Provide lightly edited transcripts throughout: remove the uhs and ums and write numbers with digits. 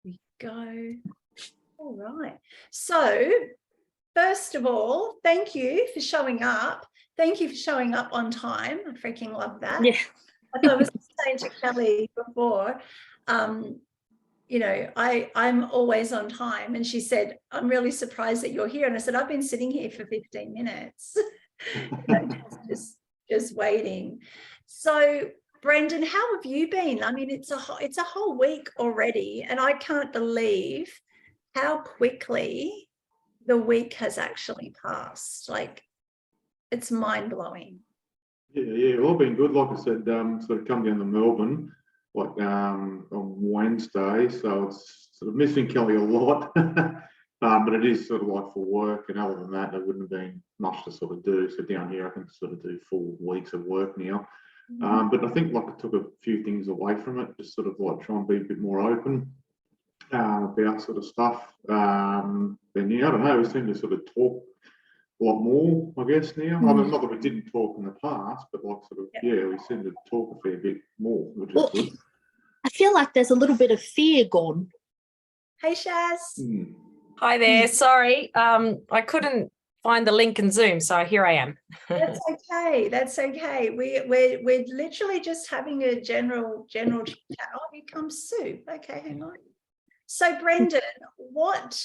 we go. All right. So first of all, thank you for showing up. Thank you for showing up on time. I freaking love that. Yeah. Like I was saying to Kelly before, you know, I'm always on time. And she said, I'm really surprised that you're here. And I said, I've been sitting here for 15 minutes, you know, just waiting. So Brendan, how have you been? I mean, it's a whole week already, and I can't believe how quickly the week has actually passed. Like, it's mind-blowing. Yeah, all been good. Like I said, sort of come down to Melbourne like on Wednesday, so it's sort of missing Kelly a lot. But it is sort of like for work, and other than that, there wouldn't have been much to sort of do. So down here, I can sort of do full weeks of work now. But I think like I took a few things away from it, just sort of like try and be a bit more open about sort of stuff. And yeah, I don't know, we seem to sort of talk a lot more, I guess, now. I mean, not that we didn't talk in the past, but like sort of, yeah, we seem to talk a fair bit more, which is good. I feel like there's a little bit of fear gone. Hey, Shaz. Hi there. Sorry, I couldn't find the link in Zoom, so here I am. That's okay. That's okay. We're literally just having a general chat. Oh, here comes Sue. Okay, hang on. So Brendan, what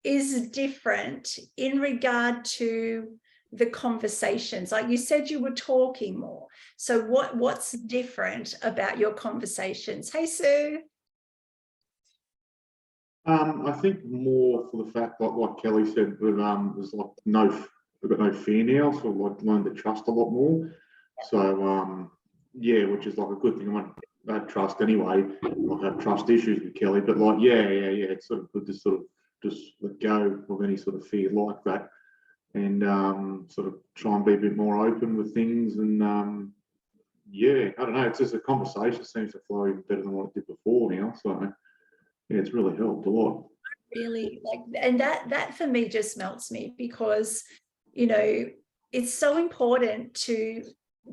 is different in regard to the conversations? Like you said, you were talking more. So what's different about your conversations? Hey, Sue. I think more for the fact, like Kelly said, that there's like we've got no fear now, so I've like learned to trust a lot more. So yeah, which is like a good thing. I had trust anyway. I have trust issues with Kelly, but like yeah, it's sort of good to sort of just let go of any sort of fear like that, and sort of try and be a bit more open with things. And yeah, I don't know. It's just a conversation seems to flow even better than what it did before now. So. Yeah, it's really helped a lot. Really like, and that for me just melts me, because, you know, it's so important to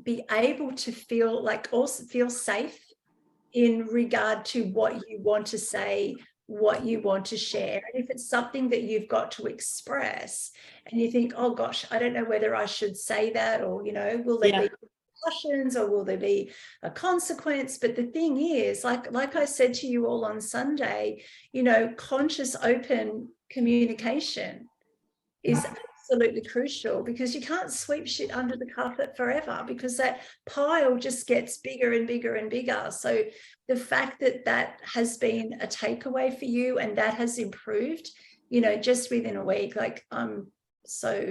be able to feel like, also feel safe in regard to what you want to say, what you want to share. And if it's something that you've got to express and you think, oh gosh, I don't know whether I should say that, or, you know, will there be repercussions, or will there be a consequence? But the thing is, like I said to you all on Sunday, you know, conscious open communication is absolutely crucial, because you can't sweep shit under the carpet forever, because that pile just gets bigger and bigger and bigger. So the fact that that has been a takeaway for you and that has improved, you know, just within a week, like so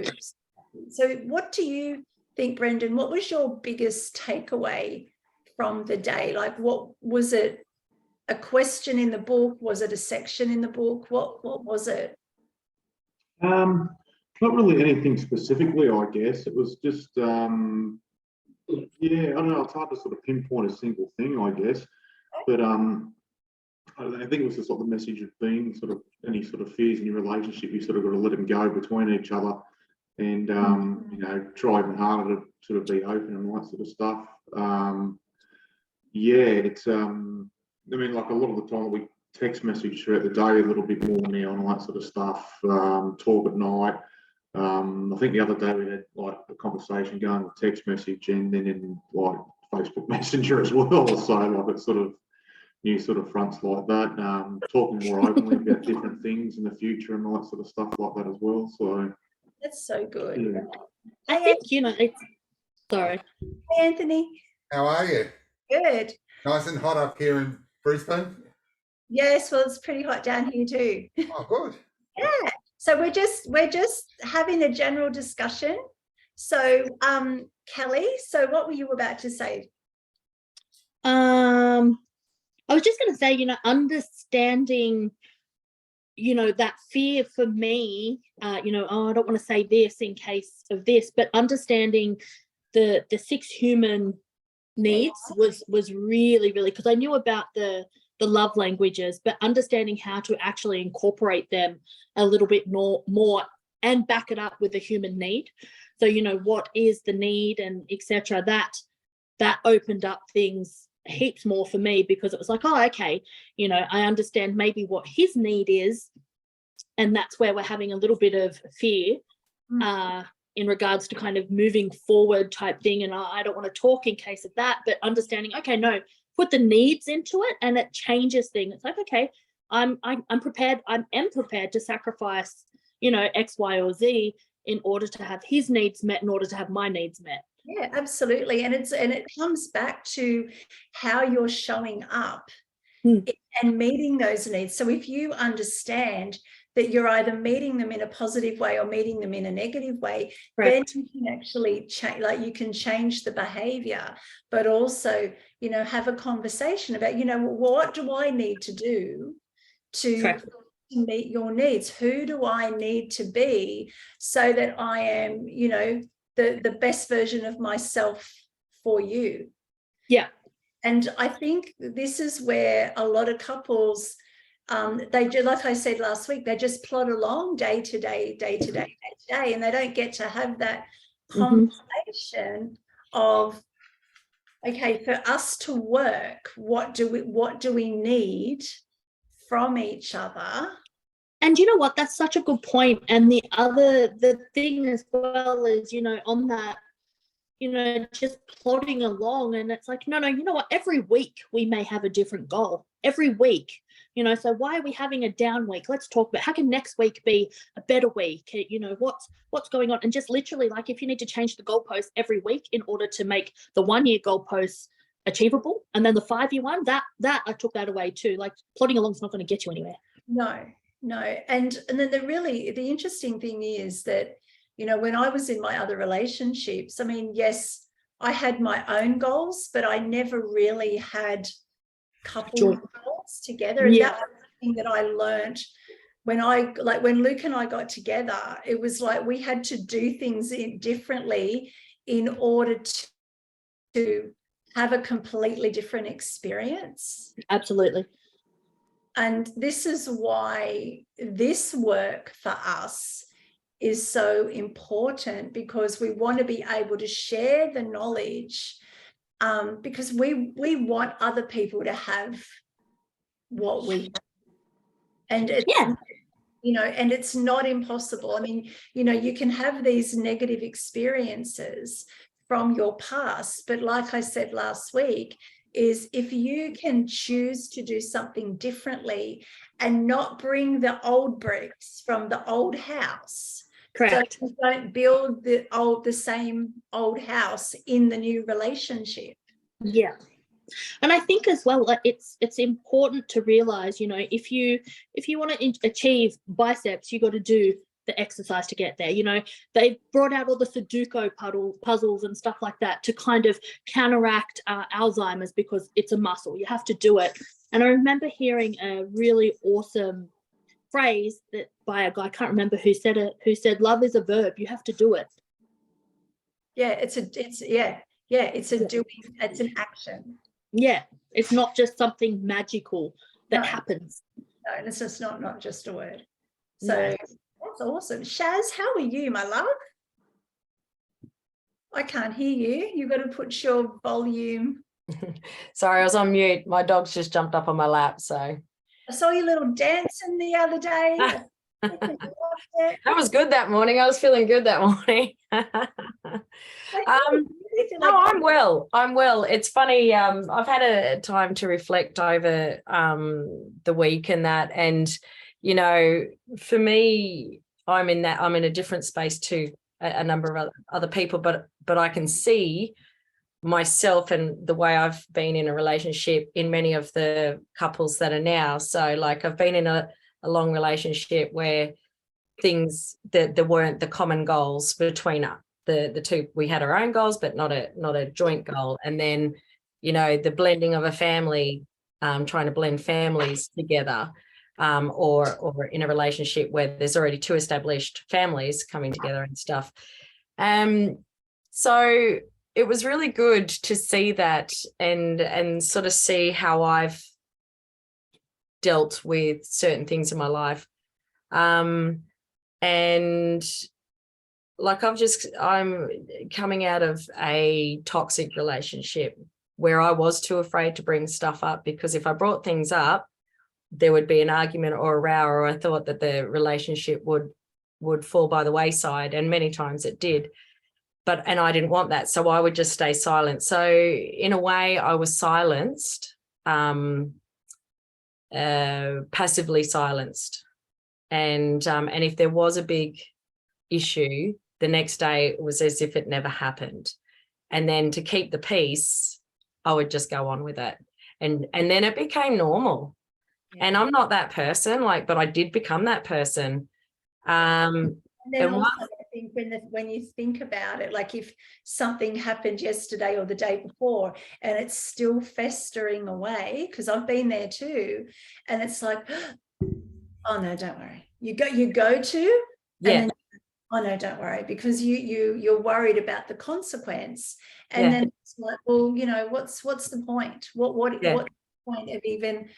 what do you think, Brendan? What was your biggest takeaway from the day? Like, what was it? A question in the book? Was it a section in the book? What was it? Not really anything specifically, I guess. It was just yeah, I don't know, it's hard to sort of pinpoint a single thing, I guess. But I think it was just like the message of being sort of any sort of fears in your relationship, you sort of got to let them go between each other. And you know, try even harder to sort of be open and all that sort of stuff. Yeah, it's I mean, like a lot of the time we text message throughout the day a little bit more now and all that sort of stuff. Talk at night. I think the other day we had like a conversation going with text message and then in like Facebook Messenger as well. So like it's sort of new sort of fronts like that. Talking more openly about different things in the future and all that sort of stuff like that as well. So. That's so good. Yeah. I think, you know, sorry. Hey, Anthony. How are you? Good. Nice and hot up here in Brisbane? Yes, well, it's pretty hot down here too. Oh, good. Yeah. So we're just having a general discussion. So, Kelly, so what were you about to say? I was just going to say, you know, understanding, you know, that fear for me, you know, oh, I don't want to say this in case of this, but understanding the 6 human needs was really, because I knew about the love languages, but understanding how to actually incorporate them a little bit more and back it up with the human need. So, you know, what is the need and etc. That opened up things heaps more for me, because it was like, oh, okay, you know, I understand maybe what his need is, and that's where we're having a little bit of fear in regards to kind of moving forward type thing. And I don't want to talk in case of that, but understanding, okay, no, put the needs into it and it changes things. It's like, okay, I'm prepared. I am prepared to sacrifice, you know, X, Y, or Z in order to have his needs met, in order to have my needs met. Yeah, absolutely. And it comes back to how you're showing up and meeting those needs. So if you understand that you're either meeting them in a positive way or meeting them in a negative way, Correct. then you can actually change, like you can change the behavior, but also, you know, have a conversation about, you know, what do I need to do to Correct. meet your needs? Who do I need to be so that I am, you know, the best version of myself for you? Yeah. And I think this is where a lot of couples, they do, like I said last week, they just plod along day to day, and they don't get to have that conversation of, okay, for us to work, what do we need from each other? And you know what? That's such a good point. And the thing as well is, you know, on that, you know, just plodding along, and it's like, no, you know what? Every week we may have a different goal. Every week, you know, so why are we having a down week? Let's talk about how can next week be a better week? You know, what's going on? And just literally, like, if you need to change the goalpost every week in order to make the 1 year goalposts achievable, and then the 5 year one, that I took that away too. Like, plodding along is not going to get you anywhere. No. And then the interesting thing is that, you know, when I was in my other relationships, I mean, yes, I had my own goals, but I never really had couple goals together. And that was the thing that I learned when Luke and I got together. It was like we had to do things differently in order to have a completely different experience. Absolutely. And this is why this work for us is so important, because we want to be able to share the knowledge, because we want other people to have what we have. And it's, you know, and it's not impossible. I mean, you know, you can have these negative experiences from your past, but like I said last week, is if you can choose to do something differently and not bring the old bricks from the old house. Correct. So you don't build the same old house in the new relationship. Yeah. And I think as well, like, it's important to realize, you know, if you want to achieve biceps, you got to do the exercise to get there. You know, they brought out all the Sudoku puzzles and stuff like that to kind of counteract Alzheimer's, because it's a muscle. You have to do it. And I remember hearing a really awesome phrase that by a guy, I can't remember who said it, who said, "Love is a verb. You have to do it." Yeah, it's a doing, it's an action. Yeah, it's not just something magical that happens. No, and it's just not just a word. So that's awesome. Shaz, how are you, my love? I can't hear you. You've got to put your volume. Sorry, I was on mute. My dog's just jumped up on my lap, so. I saw you little dancing the other day. That was good that morning. I was feeling good that morning. No, I'm well. It's funny. I've had a time to reflect over the week and that, and you know, for me, I'm in a different space to a number of other people, but I can see myself and the way I've been in a relationship in many of the couples that are now. So like I've been in a long relationship where things that there weren't the common goals between the two. We had our own goals, but not a joint goal. And then, you know, the blending of a family, trying to blend families together, or in a relationship where there's already two established families coming together and stuff. So it was really good to see that and sort of see how I've dealt with certain things in my life. And like I'm coming out of a toxic relationship where I was too afraid to bring stuff up, because if I brought things up, there would be an argument or a row, or I thought that the relationship would fall by the wayside, and many times it did. And I didn't want that, so I would just stay silent. So in a way, I was silenced, passively silenced, and if there was a big issue, the next day it was as if it never happened. And then to keep the peace, I would just go on with it, and then it became normal. Yeah. And I'm not that person, but I did become that person. And then and also, what- I think when you think about it, like if something happened yesterday or the day before and it's still festering away, because I've been there too, and it's like, oh no, don't worry. You go to, yeah, and then, oh no, don't worry, because you're worried about the consequence. And Yeah. then it's like, well, what's the point? What's Yeah. the point of even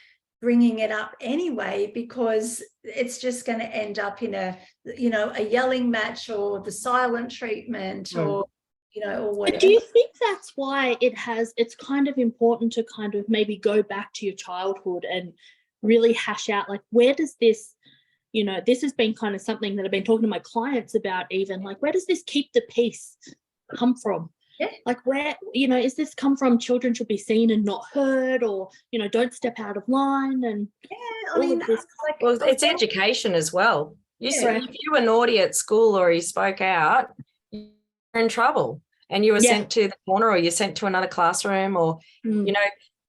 bringing it up anyway, because it's just going to end up in a yelling match, or the silent treatment, or or whatever. But do you think that's why it's kind of important to kind of maybe go back to your childhood and really hash out, like, where does this, this has been kind of something that I've been talking to my clients about, even like, where does this keep the peace come from? Yeah. Like, where, is this come from children should be seen and not heard, or, don't step out of line, and I all mean, of this. well, it's education as well. Yeah. If you were naughty at school or you spoke out, you're in trouble, and you were Yeah. sent to the corner, or you're sent to another classroom, or Mm.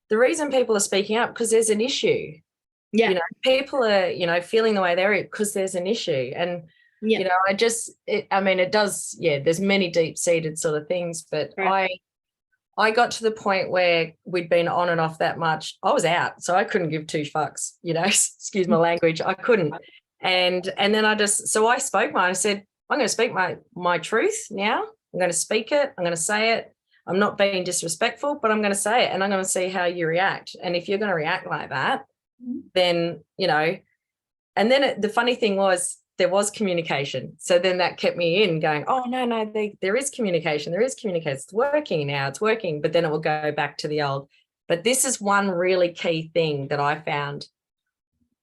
the reason people are speaking up, because there's an issue. Yeah. People are feeling the way they're, because there's an issue. And Yeah. it does, there's many deep-seated sort of things, but Right. I got to the point where we'd been on and off that much. I was out, so I couldn't give two fucks, excuse my language. I couldn't. And then I spoke I said, I'm going to speak my truth now. I'm going to speak it. I'm going to say it. I'm not being disrespectful, but I'm going to say it, and I'm going to see how you react. And if you're going to react like that, then, and then the funny thing was, there was communication. So then that kept me in going, oh, no, there is communication. There is communication. It's working now. It's working. But then it will go back to the old. But this is one really key thing that I found.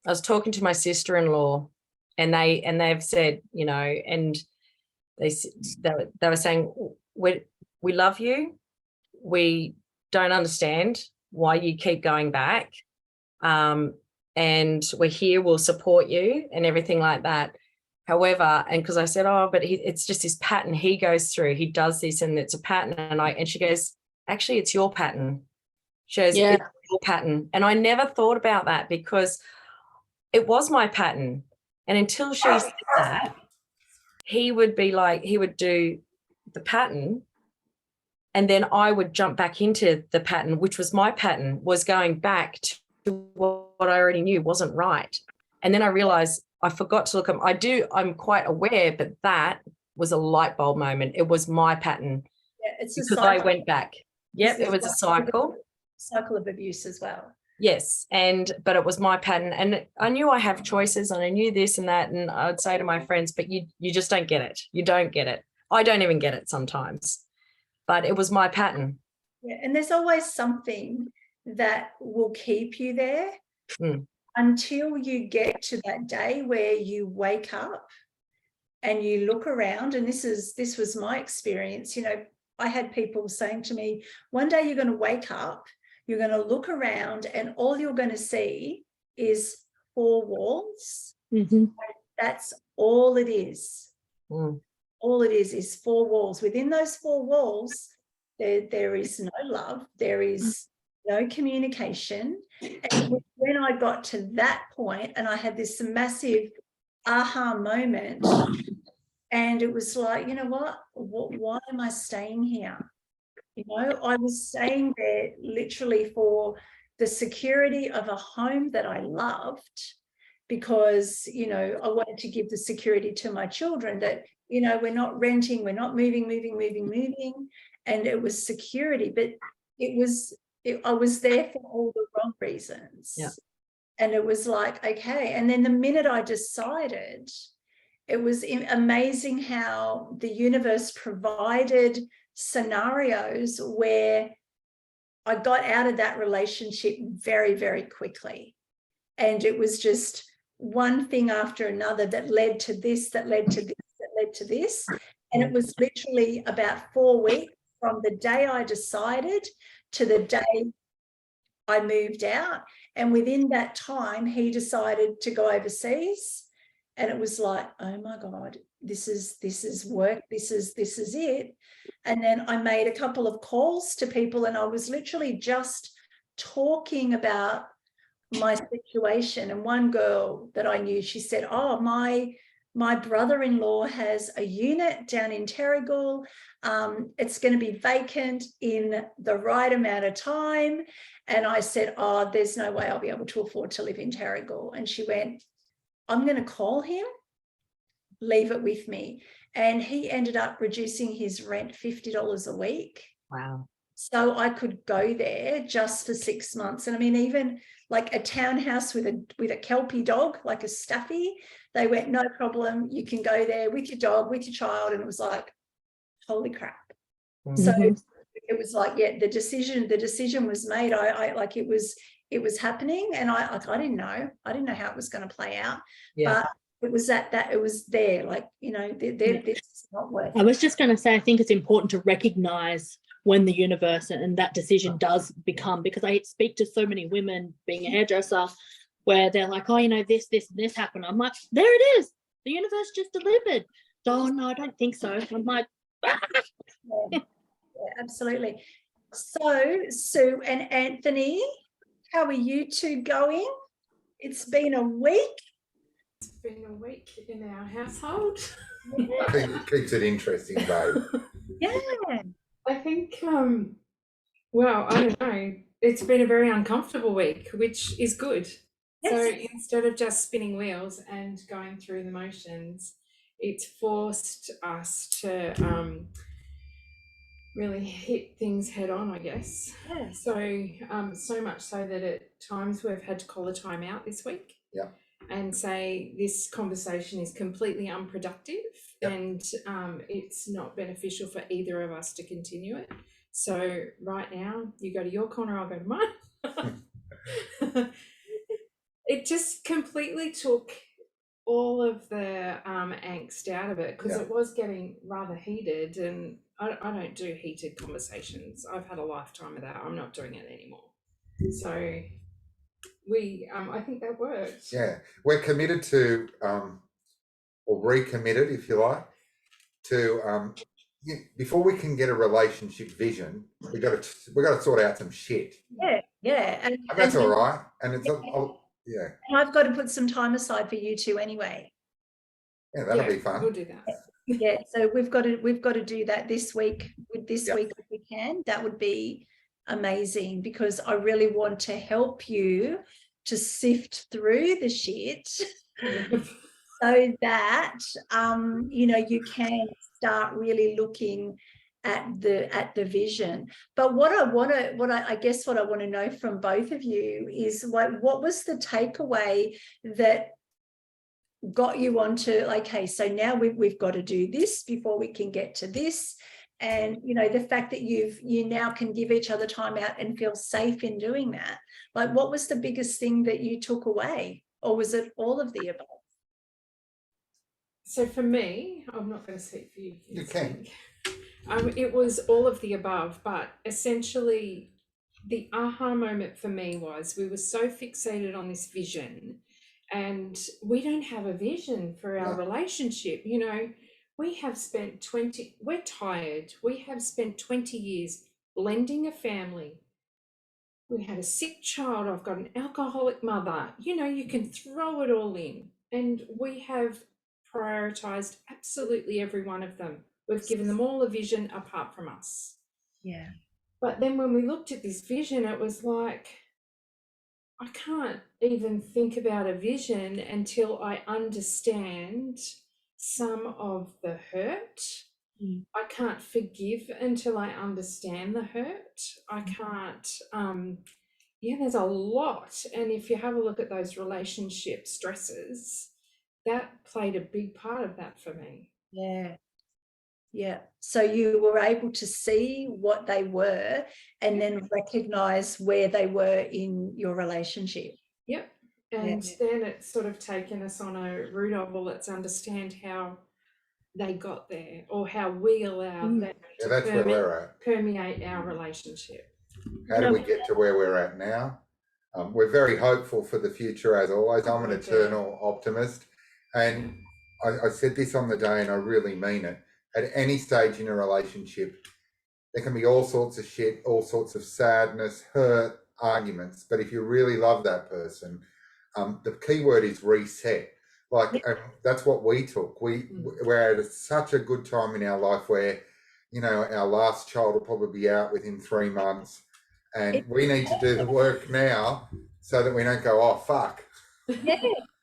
I was talking to my sister-in-law, and they've said, and they were saying, we love you. We don't understand why you keep going back. And we're here, we'll support you and everything like that. However, and because I said, but it's just this pattern he goes through, he does this, and it's a pattern. And she goes, actually, it's your pattern. She goes, Yeah. it's your pattern. And I never thought about that, because it was my pattern. And until she said that, he would do the pattern, and then I would jump back into the pattern, which was my pattern, was going back to what I already knew wasn't right. And then I realized I forgot to look at, I'm quite aware, but that was a light bulb moment. It was my pattern. Yeah, it's a because cycle. I went back. Yep, it was a cycle. Cycle of abuse as well. Yes, but it was my pattern, and I knew I have choices, and I knew this and that, and I would say to my friends, but you just don't get it. You don't get it. I don't even get it sometimes, but it was my pattern. Yeah, and there's always something that will keep you there until you get to that day where you wake up and you look around. And this was my experience. I had people saying to me, one day you're going to wake up, you're going to look around, and all you're going to see is 4 walls. Mm-hmm. That's all it is. Mm. All it is 4 walls. Within those 4 walls, there is no love, there is no communication. And when I got to that point, and I had this massive aha moment, and it was like, you know what, why am I staying here? I was staying there literally for the security of a home that I loved, because, I wanted to give the security to my children that, we're not renting, we're not moving. And it was security, but I was there for all the wrong reasons. Yeah. And it was like, okay. And then the minute I decided, it was amazing how the universe provided scenarios where I got out of that relationship very, very quickly. And it was just one thing after another that led to this, that led to this, that led to this. And it was literally about 4 weeks from the day I decided to the day I moved out. And within that time, he decided to go overseas. And it was like, oh my God, this is work. This is it. And then I made a couple of calls to people, and I was literally just talking about my situation. And one girl that I knew, she said, oh, my brother-in-law has a unit down in Terrigal. It's going to be vacant in the right amount of time. And I said, oh, there's no way I'll be able to afford to live in Terrigal. And she went, I'm going to call him, leave it with me. And he ended up reducing his rent $50 a week. Wow. So I could go there just for 6 months. And I mean, even like a townhouse with a Kelpie dog, like a Staffy, they went, no problem, you can go there with your dog, with your child. And it was like, holy crap. So it was like, yeah, the decision was made. I like, it was happening. And I didn't know how it was going to play out. Yeah. But it was that it was there, like, you know, this is not worth I was just going to say, I think it's important to recognize when the universe and that decision does become, because I speak to so many women being a hairdresser where they're like, oh, you know, this and this happened. I'm like, there it is. The universe just delivered. Oh, no, I don't think so. I'm like, yeah, absolutely. So, Sue and Anthony, how are you two going? It's been a week. It's been a week in our household. I think it keeps it interesting, babe. Yeah. I think, well, I don't know. It's been a very uncomfortable week, which is good. Yes. So instead of just spinning wheels and going through the motions, it's forced us to really hit things head on, I guess. Yeah. So, so much so that at times we've had to call a time out this week. Yeah. And say this conversation is completely unproductive. Yep. And it's not beneficial for either of us to continue it. So right now, you go to your corner, I'll go to mine. It just completely took all of the angst out of it, because Yeah. it was getting rather heated, and I don't do heated conversations. I've had a lifetime of that. I'm not doing it anymore. So we, I think that worked. Yeah, we're committed to, or recommitted, if you like, to before we can get a relationship vision, we got to sort out some shit. Yeah. And That's all right, and it's and I've got to put some time aside for you two anyway. yeah, that'll be fun. We'll do that. Yeah, so we've got to do that this week. With this Yep. week, if we can, that would be amazing, because I really want to help you to sift through the shit so that you know, you can start really looking at the vision. But what I want to know from both of you is what was the takeaway that got you onto, okay, so now we've got to do this before we can get to this. And, you know, the fact that you now can give each other time out and feel safe in doing that. Like, what was the biggest thing that you took away? Or was it all of the above? So for me, I'm not going to speak for you. You can. It was all of the above, but essentially the aha moment for me was we were so fixated on this vision, and we don't have a vision for our relationship. You know, we have spent we're tired. We have spent 20 years blending a family. We had a sick child. I've got an alcoholic mother. You know, you can throw it all in. And we have prioritized absolutely every one of them. We've given them all a vision apart from us. Yeah. But then when we looked at this vision, it was like, I can't even think about a vision until I understand some of the hurt. I can't forgive until I understand the hurt. I can't, there's a lot. And if you have a look at those relationship stresses, that played a big part of that for me. Yeah. Yeah. So you were able to see what they were and then recognize where they were in your relationship. Yep. And then it's sort of taken us on a route of, well, let's understand how they got there, or how we allow that Yeah, to that's where we're at. permeate our relationship. How do we get to where we're at now? We're very hopeful for the future, as always. I'm an eternal optimist. And I said this on the day, and I really mean it. At any stage in a relationship, there can be all sorts of shit, all sorts of sadness, hurt, arguments. But if you really love that person, the key word is reset. Like, that's what we took. We're at such a good time in our life where, you know, our last child will probably be out within 3 months, and we need to do the work now so that we don't go, oh, fuck. Yeah.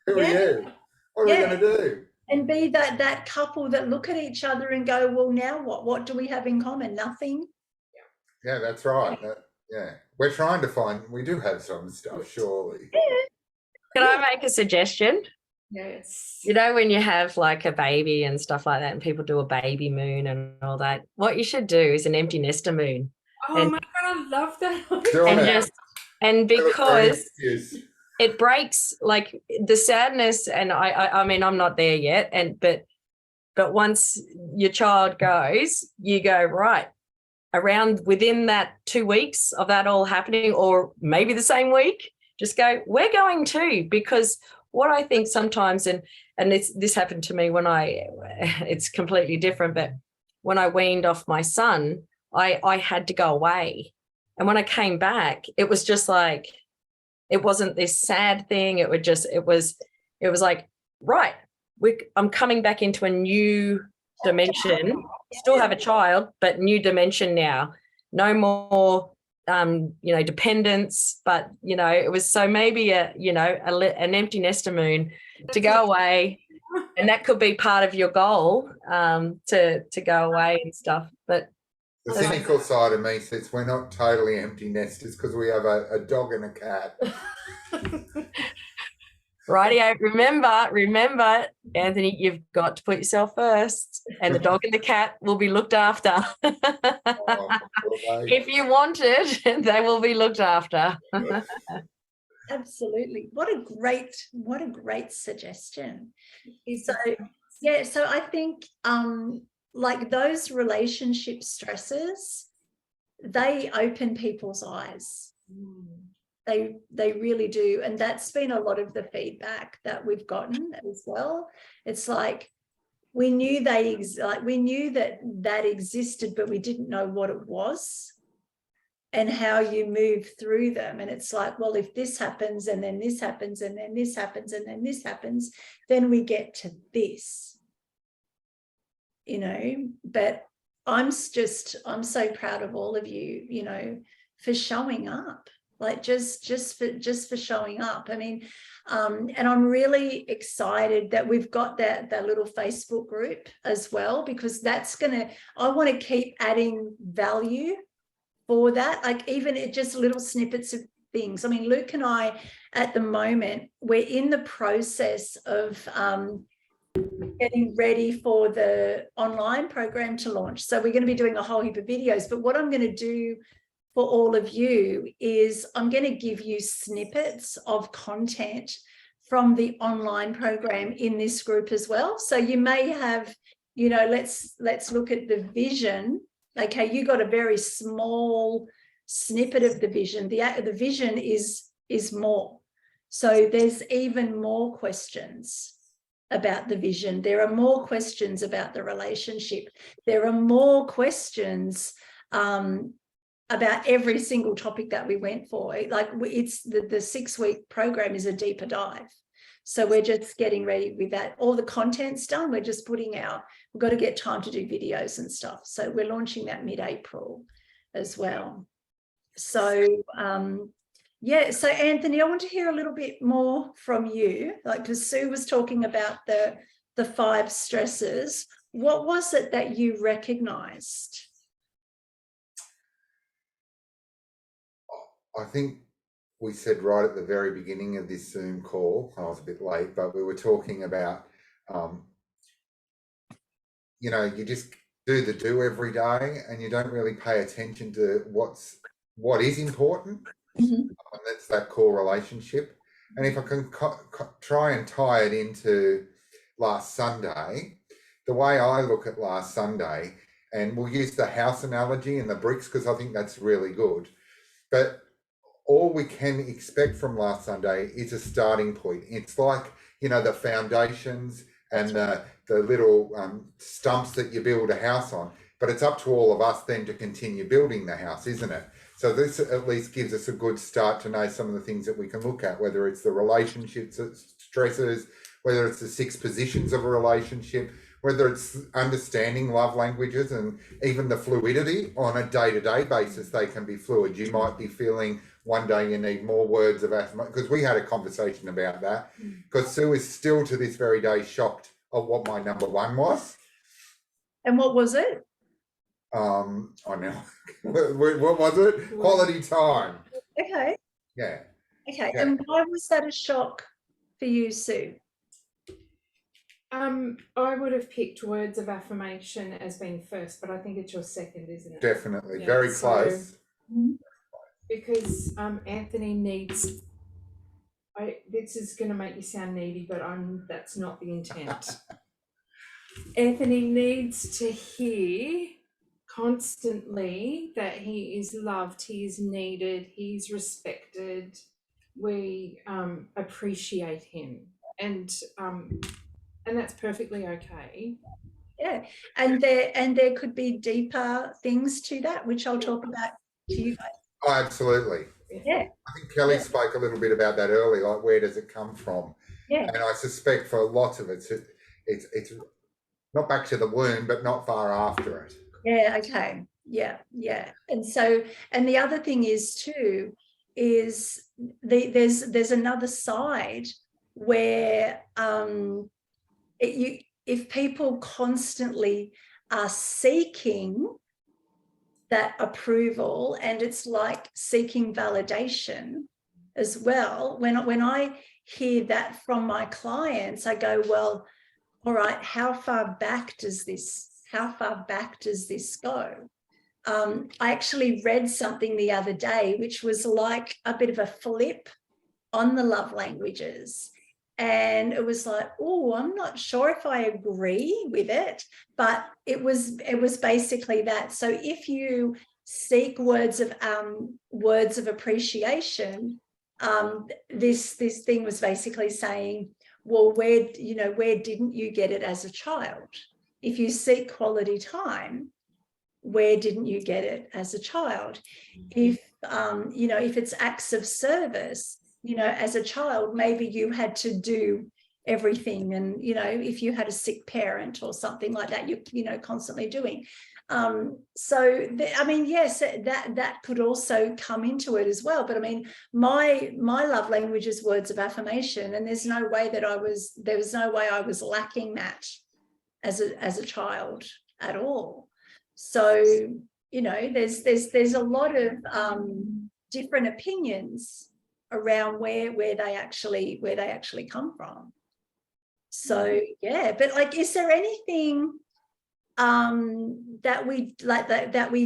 Who are you? What are we going to do? And be that couple that look at each other and go, well, now what? What do we have in common? Nothing. Yeah, that's right. Yeah. We're trying to find, we do have some stuff, surely. Can I make a suggestion? Yes. You know, when you have like a baby and stuff like that, and people do a baby moon and all that, what you should do is an empty nester moon. Oh And- my God, I love that. Doing And it. just, and because Yes. it breaks like the sadness, and I mean, I'm not there yet, but once your child goes, you go, right, around within that 2 weeks of that all happening, or maybe the same week, just go, we're going too. Because what I think sometimes, and this happened to me when it's completely different, but when I weaned off my son, I had to go away. And when I came back, it was just like, it wasn't this sad thing. It was like, right, I'm coming back into a new dimension, still have a child, but new dimension now. No more, dependence, but, it was so maybe an empty nester moon to go away. And that could be part of your goal, to go away and stuff. But the cynical side of me says we're not totally empty nesters because we have a dog and a cat. rightio, remember, Anthony, you've got to put yourself first, and the dog and the cat will be looked after. If you want it, they will be looked after. Absolutely. What a great suggestion. Is So I think like those relationship stresses, they open people's eyes. They really do. And that's been a lot of the feedback that we've gotten as well. It's like we knew we knew that existed, but we didn't know what it was and how you move through them. And it's like, well, if this happens and then this happens and then this happens and then this happens, then we get to this, but I'm so proud of all of you, for showing up, like just for showing up. I mean, and I'm really excited that we've got that little Facebook group as well, because I want to keep adding value for that, like even just little snippets of things. I mean, Luke and I, at the moment, we're in the process of getting ready for the online program to launch. So we're going to be doing a whole heap of videos. But what I'm going to do for all of you is I'm going to give you snippets of content from the online program in this group as well. So you may have, let's look at the vision. Okay, you got a very small snippet of the vision. The vision is more. So there's even more questions about the vision. There are more questions about the relationship. There are more questions about every single topic that we went for. Like it's the 6-week program is a deeper dive. So we're just getting ready with that. All the content's done. We're just we've got to get time to do videos and stuff. So we're launching that mid-April as well. So, so Anthony, I want to hear a little bit more from you, like, because Sue was talking about the 5 stresses. What was it that you recognized? I think we said right at the very beginning of this Zoom call, I was a bit late, but we were talking about, you just do the do every day, and you don't really pay attention to what is important. Mhm. And that's that core relationship. And if I can try and tie it into last Sunday, the way I look at last Sunday, and we'll use the house analogy and the bricks because I think that's really good. But all we can expect from last Sunday is a starting point. It's like, you know, the foundations and the little stumps that you build a house on. But it's up to all of us then to continue building the house, isn't it? So this at least gives us a good start to know some of the things that we can look at, whether it's the relationships, stresses, whether it's the 6 positions of a relationship, whether it's understanding love languages, and even the fluidity on a day-to-day basis. They can be fluid. You might be feeling one day you need more words of affirmation, because we had a conversation about that, because Sue is still to this very day shocked at what my number 1 was. And what was it? I know. What was it? Quality time. Okay. Yeah. Okay. Yeah. And why was that a shock for you, Sue? I would have picked words of affirmation as being first, but I think it's your second, isn't it? Definitely. Yeah, Very so- close. Because Anthony needs. This is going to make you sound needy, but that's not the intent. Anthony needs to hear constantly that he is loved, he is needed, he's respected. We appreciate him, and that's perfectly okay. Yeah. And there could be deeper things to that, which I'll talk about to you guys. Oh, absolutely. Yeah. I think Kelly Yeah. spoke a little bit about that earlier, like where does it come from? Yeah. And I suspect for lots of it, it's not back to the womb, but not far after it. Yeah. Okay. Yeah. Yeah. And so, and the other thing is too, is there's another side where if people constantly are seeking that approval, and it's like seeking validation as well. When I hear that from my clients, I go, well, all right, how far back does this go? I actually read something the other day, which was like a bit of a flip on the love languages. And it was like, oh, I'm not sure if I agree with it, but it was basically that. So if you seek words of appreciation, this thing was basically saying, well, where didn't you get it as a child? If you seek quality time, where didn't you get it as a child? If if it's acts of service, as a child, maybe you had to do everything, and if you had a sick parent or something like that, you're constantly doing. Yes, that could also come into it as well. But I mean, my love language is words of affirmation, and there's no way I was lacking that as a child at all. So there's a lot of different opinions around where they actually come from. So yeah, but like, is there anything that we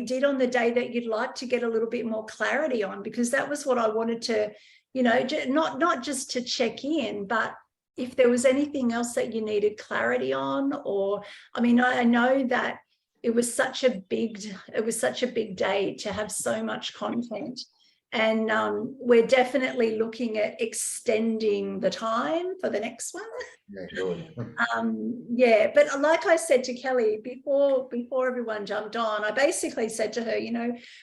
did on the day that you'd like to get a little bit more clarity on? Because that was what I wanted to, not just to check in, but if there was anything else that you needed clarity on. Or I mean, I know that it was such a big day to have so much content. And we're definitely looking at extending the time for the next one. Yeah, good. But like I said to Kelly before everyone jumped on, I basically said to her,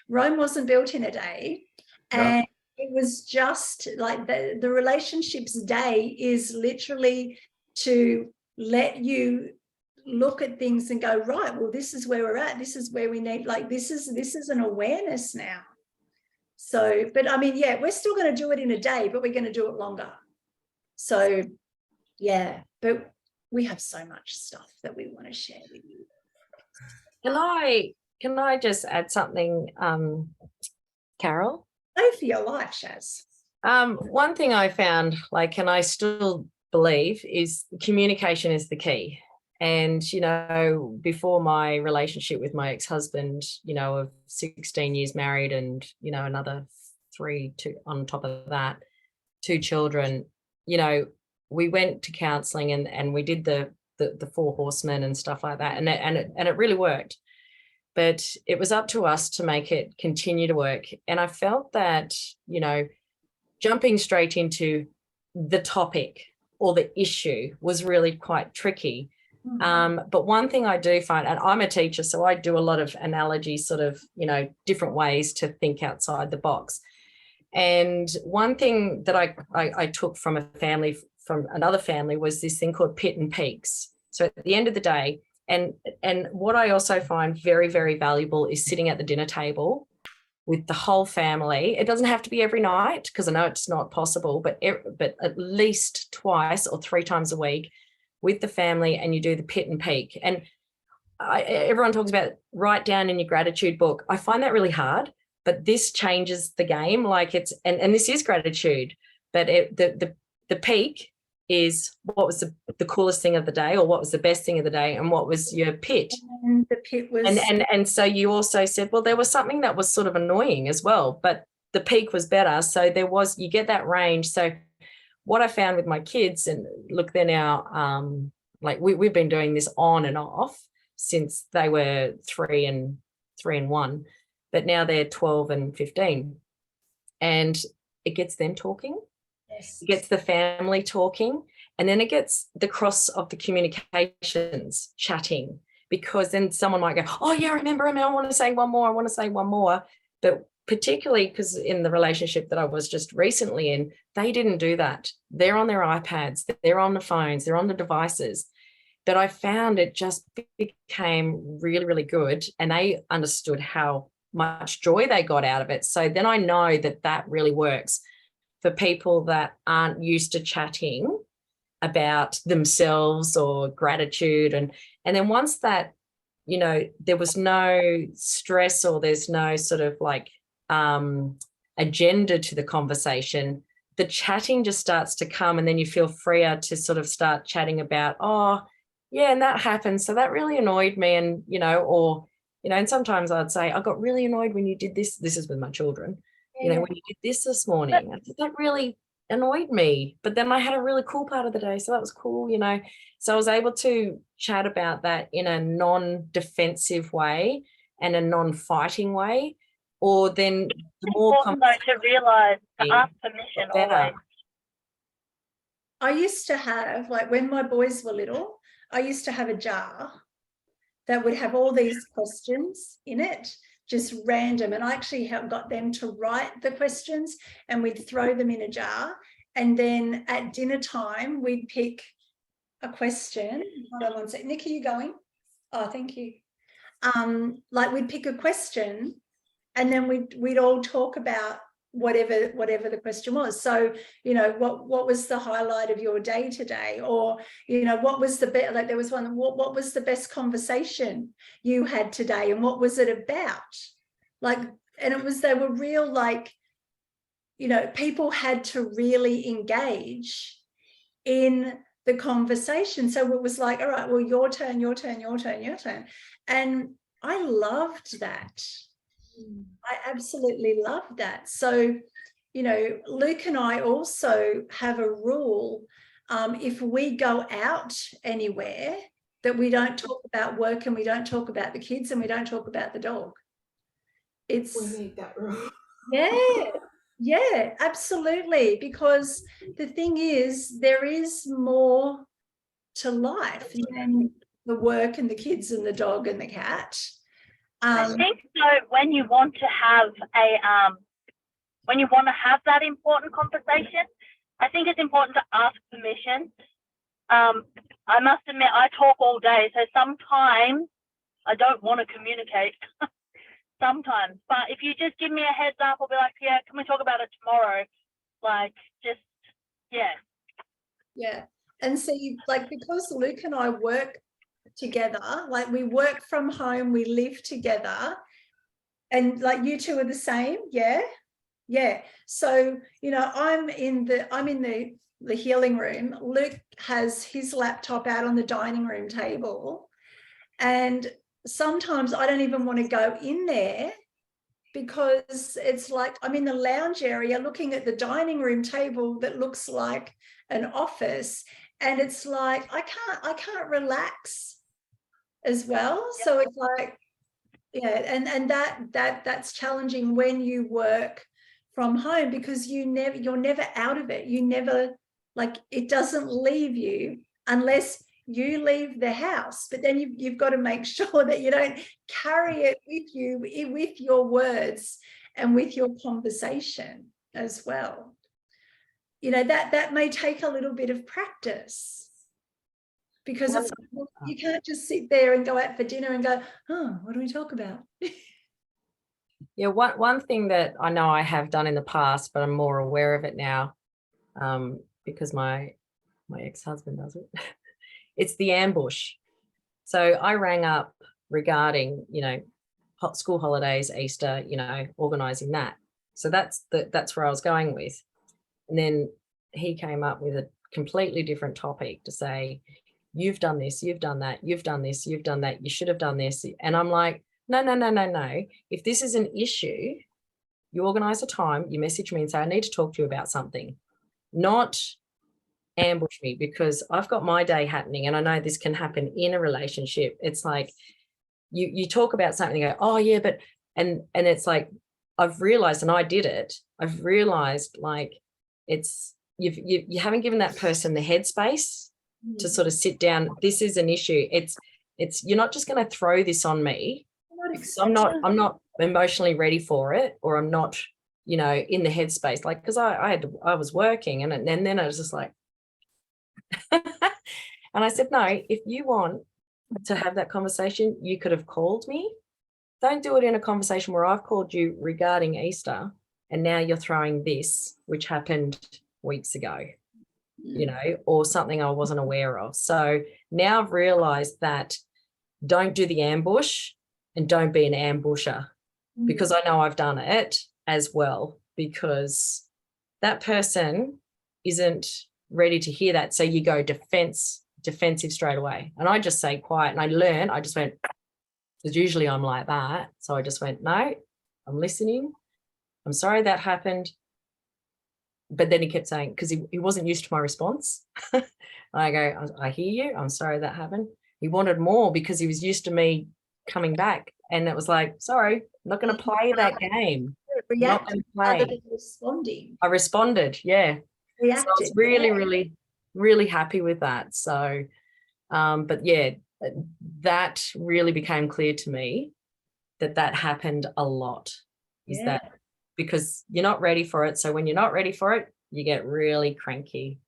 Rome wasn't built in a day. No. And it was just like the relationships day is literally to let you look at things and go, right, well, this is where we're at. This is where we need, like, this is an awareness now. So, but I mean, yeah, we're still going to do it in a day, but we're going to do it longer. So, yeah, but we have so much stuff that we want to share with you. Can I just add something, Carol? Go for your life, Shaz. One thing I found, and I still believe, is communication is the key. And, you know, before my relationship with my ex-husband, you know, of 16 years married and, you know, another 3 on top of that, 2 children, you know, we went to counseling and we did the 4 horsemen and stuff like that. And it really worked. But it was up to us to make it continue to work. And I felt that, you know, jumping straight into the topic or the issue was really quite tricky. But one thing I do find, and I'm a teacher, so I do a lot of analogy, sort of, you know, different ways to think outside the box. And one thing that I took from another family was this thing called pit and peaks. So at the end of the day, and what I also find very, very valuable is sitting at the dinner table with the whole family. It doesn't have to be every night, because I know it's not possible, but at least twice or 3 times a week with the family, and you do the pit and peak. And everyone talks about write down in your gratitude book. I find that really hard, but this changes the game. Like it's, and this is gratitude, but the peak is what was the coolest thing of the day, or what was the best thing of the day, and what was your pit. And the pit was, and so you also said, well, there was something that was sort of annoying as well, but the peak was better. So you get that range. So what I found with my kids, and look, they're now like we've been doing this on and off since they were 3 and 1, but now they're 12 and 15, and it gets them talking. yes. It gets the family talking, and then it gets the cross of the communications chatting, because then someone might go, oh yeah, I remember, I want to say one more. But particularly because in the relationship that I was just recently in, they didn't do that. They're on their iPads, they're on the phones, they're on the devices. But I found it just became really, really good, and they understood how much joy they got out of it. So then I know that really works for people that aren't used to chatting about themselves or gratitude. And then once that, you know, there was no stress, or there's no sort of like agenda to the conversation, the chatting just starts to come, and then you feel freer to sort of start chatting about, oh yeah, and that happened, so that really annoyed me. And you know, or you know, and sometimes I'd say, I got really annoyed when you did this is with my children, you know, when you did this morning, I said, that really annoyed me, but then I had a really cool part of the day, so that was cool, you know. So I was able to chat about that in a non-defensive way and a non-fighting way. Or then the more important though to realize to ask permission always. I used to have, like when my boys were little, I used to have a jar that would have all these questions in it, just random. And I actually got them to write the questions, and we'd throw them in a jar. And then at dinner time, we'd pick a question. Hold on one sec. Nick, are you going? Oh, thank you. Like we'd pick a question, and then we'd all talk about whatever the question was. So, you know, what was the highlight of your day today? Or, you know, what was like there was one, what was the best conversation you had today, and what was it about? Like, and they were real, like, you know, people had to really engage in the conversation. So it was like, all right, well, your turn. And I loved that. I absolutely loved that. So, you know, Luke and I also have a rule, if we go out anywhere, that we don't talk about work, and we don't talk about the kids, and we don't talk about the dog. We need that rule. Yeah, absolutely. Because the thing is, there is more to life than the work and the kids and the dog and the cat. I think so. When you want to have that important conversation, I think it's important to ask permission. I must admit, I talk all day, so sometimes I don't want to communicate. Sometimes, but if you just give me a heads up, I'll be like, yeah, can we talk about it tomorrow? Like, just yeah. And see, like, because Luke and I work together, like we work from home, we live together, and like you two are the same. Yeah. So, you know, I'm in the the healing room, Luke has his laptop out on the dining room table. And sometimes I don't even want to go in there because it's like I'm in the lounge area looking at the dining room table that looks like an office. And it's like, I can't relax as well. So it's like, yeah, and that's challenging when you work from home, because you're never out of it. You never, like, it doesn't leave you unless you leave the house, but then you've got to make sure that you don't carry it with you, with your words and with your conversation as well. You know, that may take a little bit of practice, because it's like, well, you can't just sit there and go out for dinner and go, oh, what do we talk about? Yeah, one thing that I know I have done in the past, but I'm more aware of it now, because my ex-husband does it. It's the ambush. So I rang up regarding, you know, school holidays, Easter, you know, organising that. So that's where I was going with. And then he came up with a completely different topic to say, you've done this, you've done that, you've done this, you've done that, you should have done this. And I'm like, no. If this is an issue, you organise a time, you message me and say, I need to talk to you about something, not ambush me, because I've got my day happening, and I know this can happen in a relationship. It's like you talk about something and go, oh yeah, but and it's like, I've realized, and I did it, I've realized, like, it's you haven't given that person the headspace to sort of sit down. This is an issue. It's you're not just going to throw this on me because I'm not emotionally ready for it, or I'm not, you know, in the headspace, like, because I was working, and then I was just like and I said, no, if you want to have that conversation, you could have called me. Don't do it in a conversation where I've called you regarding Easter and now you're throwing this, which happened weeks ago, you know, or something I wasn't aware of. So now I've realized that don't do the ambush and don't be an ambusher, because I know I've done it as well, because that person isn't ready to hear that. So you go defensive straight away. And I just say quiet, and I just went, because usually I'm like that. So I just went, no, I'm listening. I'm sorry that happened. But then he kept saying, because he wasn't used to my response. I go, I hear you. I'm sorry that happened. He wanted more because he was used to me coming back. And it was like, sorry, I'm not going to play that game. React rather than responding. I responded, yeah. Reacted. So I was really, really happy with that. So, but yeah, that really became clear to me that happened a lot. Is that because you're not ready for it. So when you're not ready for it, you get really cranky.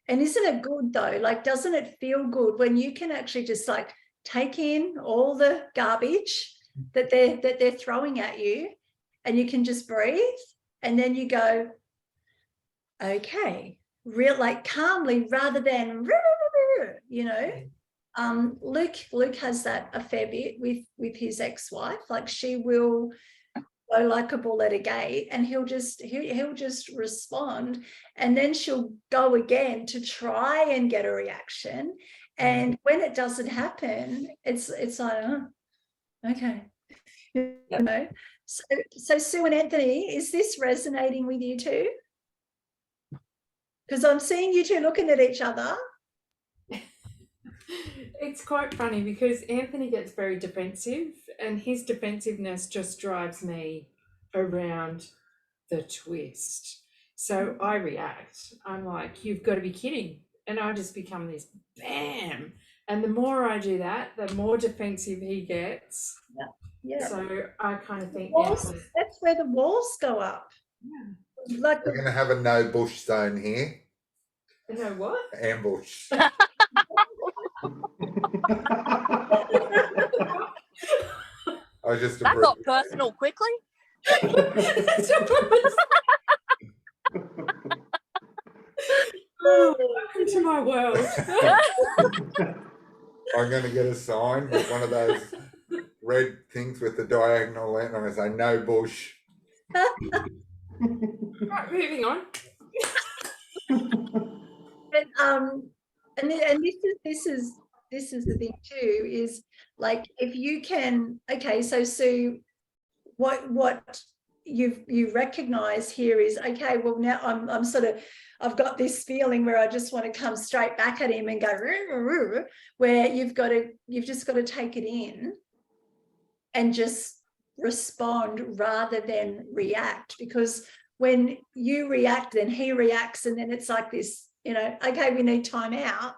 And isn't it good though? Like, doesn't it feel good when you can actually just like take in all the garbage that they're throwing at you, and you can just breathe, and then you go, okay, like calmly, rather than, you know. Luke has that a fair bit with his ex-wife. Like, she will go like a bull at a gate, and he'll just respond, and then she'll go again to try and get a reaction. And when it doesn't happen, it's like, oh, okay, you know. So Sue and Anthony, is this resonating with you too? Because I'm seeing you two looking at each other. It's quite funny because Anthony gets very defensive, and his defensiveness just drives me around the twist. So I react. I'm like, you've got to be kidding. And I just become this bam. And the more I do that, the more defensive he gets. Yeah. So I kind of think that's where the walls go up. Yeah. Like, We're going to have a no bush zone here. You know what? Ambush. I just That got personal quickly. Welcome to my world. I'm going to get a sign with one of those red things with the diagonal line. I'm going to say no bush. Right, moving on. But and this is the thing too, is like, if you can, okay, so Sue, what you recognize here is, okay, well, now I'm sort of, I've got this feeling where I just want to come straight back at him and go, where you've just got to take it in and just respond rather than react. Because when you react, then he reacts, and then it's like this, you know, okay, we need time out.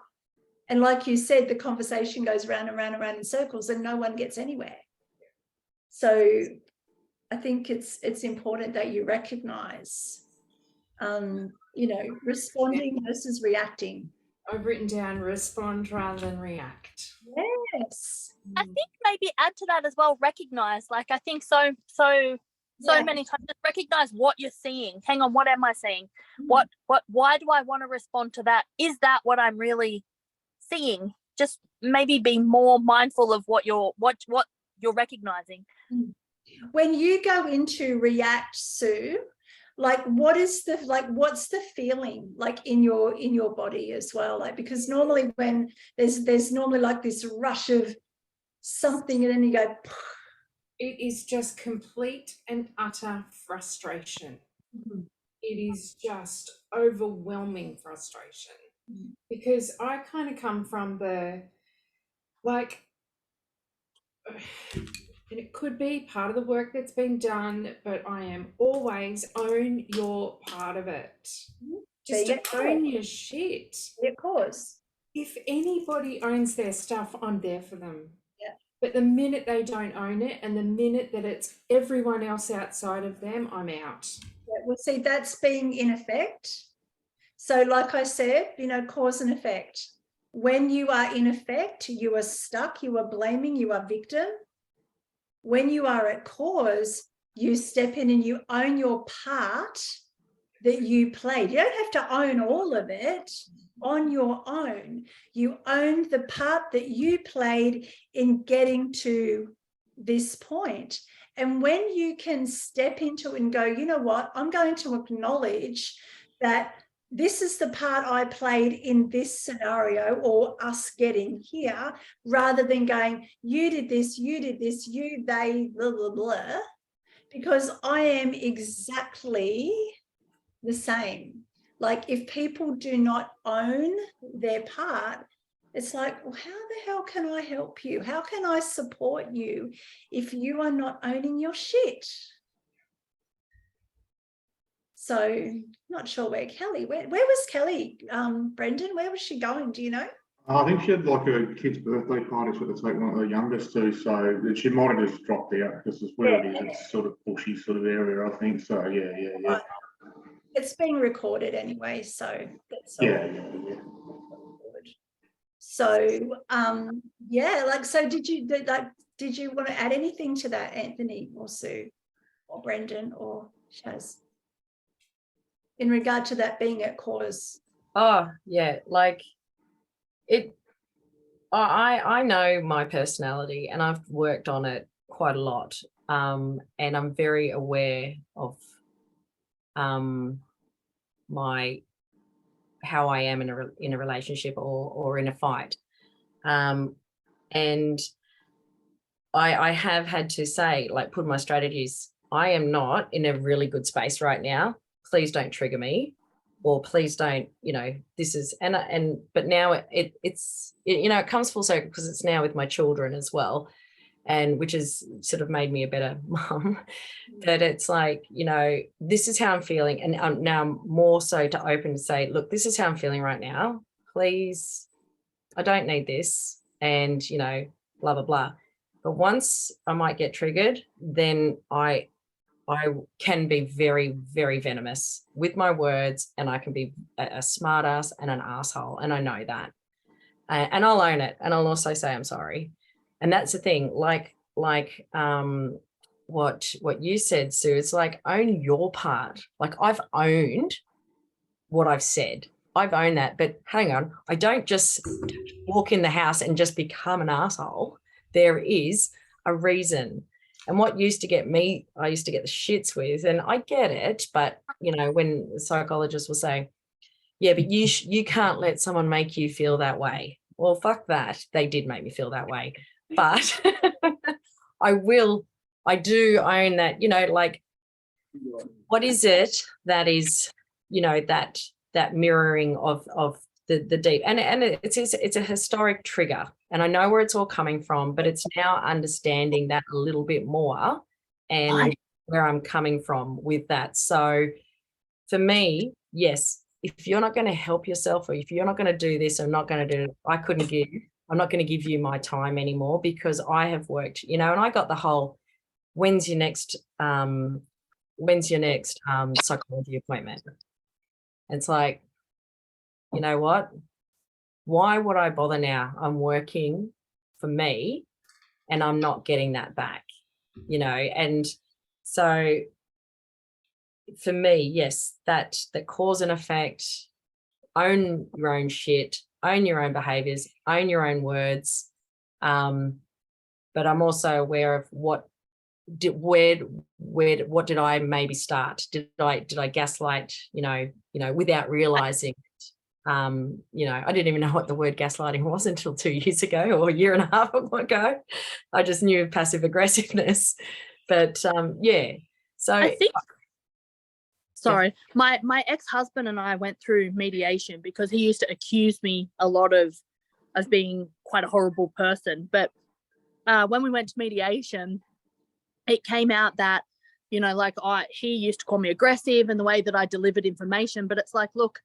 And like you said, the conversation goes round and round and round in circles and no one gets anywhere. So I think it's important that you recognize, you know, responding versus reacting. I've written down respond rather than react. Yes. I think maybe add to that as well, recognize, like, I think so Yeah. many times, just recognize what you're seeing. Hang on, what am I seeing? Mm. Why do I want to respond to that? Is that what I'm really seeing? Just maybe be more mindful of what you're recognizing. When you go into react, Sue, like, what's the feeling like in your body as well? Like, because normally when there's normally like this rush of something, and then you go, It is just complete and utter frustration. It is just overwhelming frustration, because I kind of come from the, like, and it could be part of the work that's been done, but I am always own your part of it. Just There you to go. own your shit. of course. If anybody owns their stuff, I'm there for them. Yeah. But the minute they don't own it, and the minute that it's everyone else outside of them, I'm out. Yeah, well, see, that's being in effect. So like I said, you know, cause and effect. When you are in effect, you are stuck, you are blaming, you are victim. When you are at cause, you step in and you own your part that you played. You don't have to own all of it on your own. You own the part that you played in getting to this point. And when you can step into it and go, you know what, I'm going to acknowledge that this is the part I played in this scenario, or us getting here, rather than going, you did this, you, they, blah, blah, blah, because I am exactly the same. Like, if people do not own their part, it's like, well, how the hell can I help you? How can I support you if you are not owning your shit? So not sure where Kelly, where was Kelly, Brendan? Where was she going? Do you know? I think she had like a kid's birthday party, so to take one of her youngest to. So she might have just dropped out, because it's where it is. It's sort of bushy sort of area, I think. So yeah. It's being recorded anyway, so that's all. Yeah. So yeah, like, so did you want to add anything to that, Anthony or Sue or Brendan or Shaz, in regard to that being at cause? Oh yeah, like it. I know my personality, and I've worked on it quite a lot, and I'm very aware of how I am in a relationship or in a fight, and I have had to say, like, put my strategies. I am not in a really good space right now. Please don't trigger me, or please don't, you know, this is, but now it's you know, it comes full circle, because it's now with my children as well, and which has sort of made me a better mum, that it's like, you know, this is how I'm feeling. And I'm now more so to open to say, look, this is how I'm feeling right now. Please, I don't need this. And, you know, blah, blah, blah. But once I might get triggered, then I can be very, very venomous with my words, and I can be a smart ass and an asshole. And I know that. And I'll own it. And I'll also say I'm sorry. And that's the thing, like what you said, Sue, it's like, own your part. Like, I've owned what I've said. I've owned that, but hang on, I don't just walk in the house and just become an asshole. There is a reason. And what used to get me, I used to get the shits with, and I get it, but, you know, when the psychologist was saying, yeah, but you can't let someone make you feel that way. Well, fuck that. They did make me feel that way. But I do own that, like, what is it that is, that mirroring of the deep, and it's a historic trigger, and I know where it's all coming from, but it's now understanding that a little bit more and where I'm coming from with that. So for me, yes, if you're not going to help yourself, or if you're not going to do this, I'm not going to do it, I'm not going to give you my time anymore, because I have worked, and I got the whole, when's your next psychology appointment? It's like, you know what? Why would I bother now? I'm working for me and I'm not getting that back, and so for me, yes, that cause and effect, own your own shit, own your own behaviors, own your own words. But I'm also aware of what did I maybe start? Did I gaslight, without realizing I didn't even know what the word gaslighting was until 2 years ago, or a year and a half ago. I just knew passive aggressiveness. But yeah. So I think, sorry, my ex-husband and I went through mediation because he used to accuse me a lot of being quite a horrible person. But when we went to mediation, it came out that, he used to call me aggressive and the way that I delivered information. But it's like, look,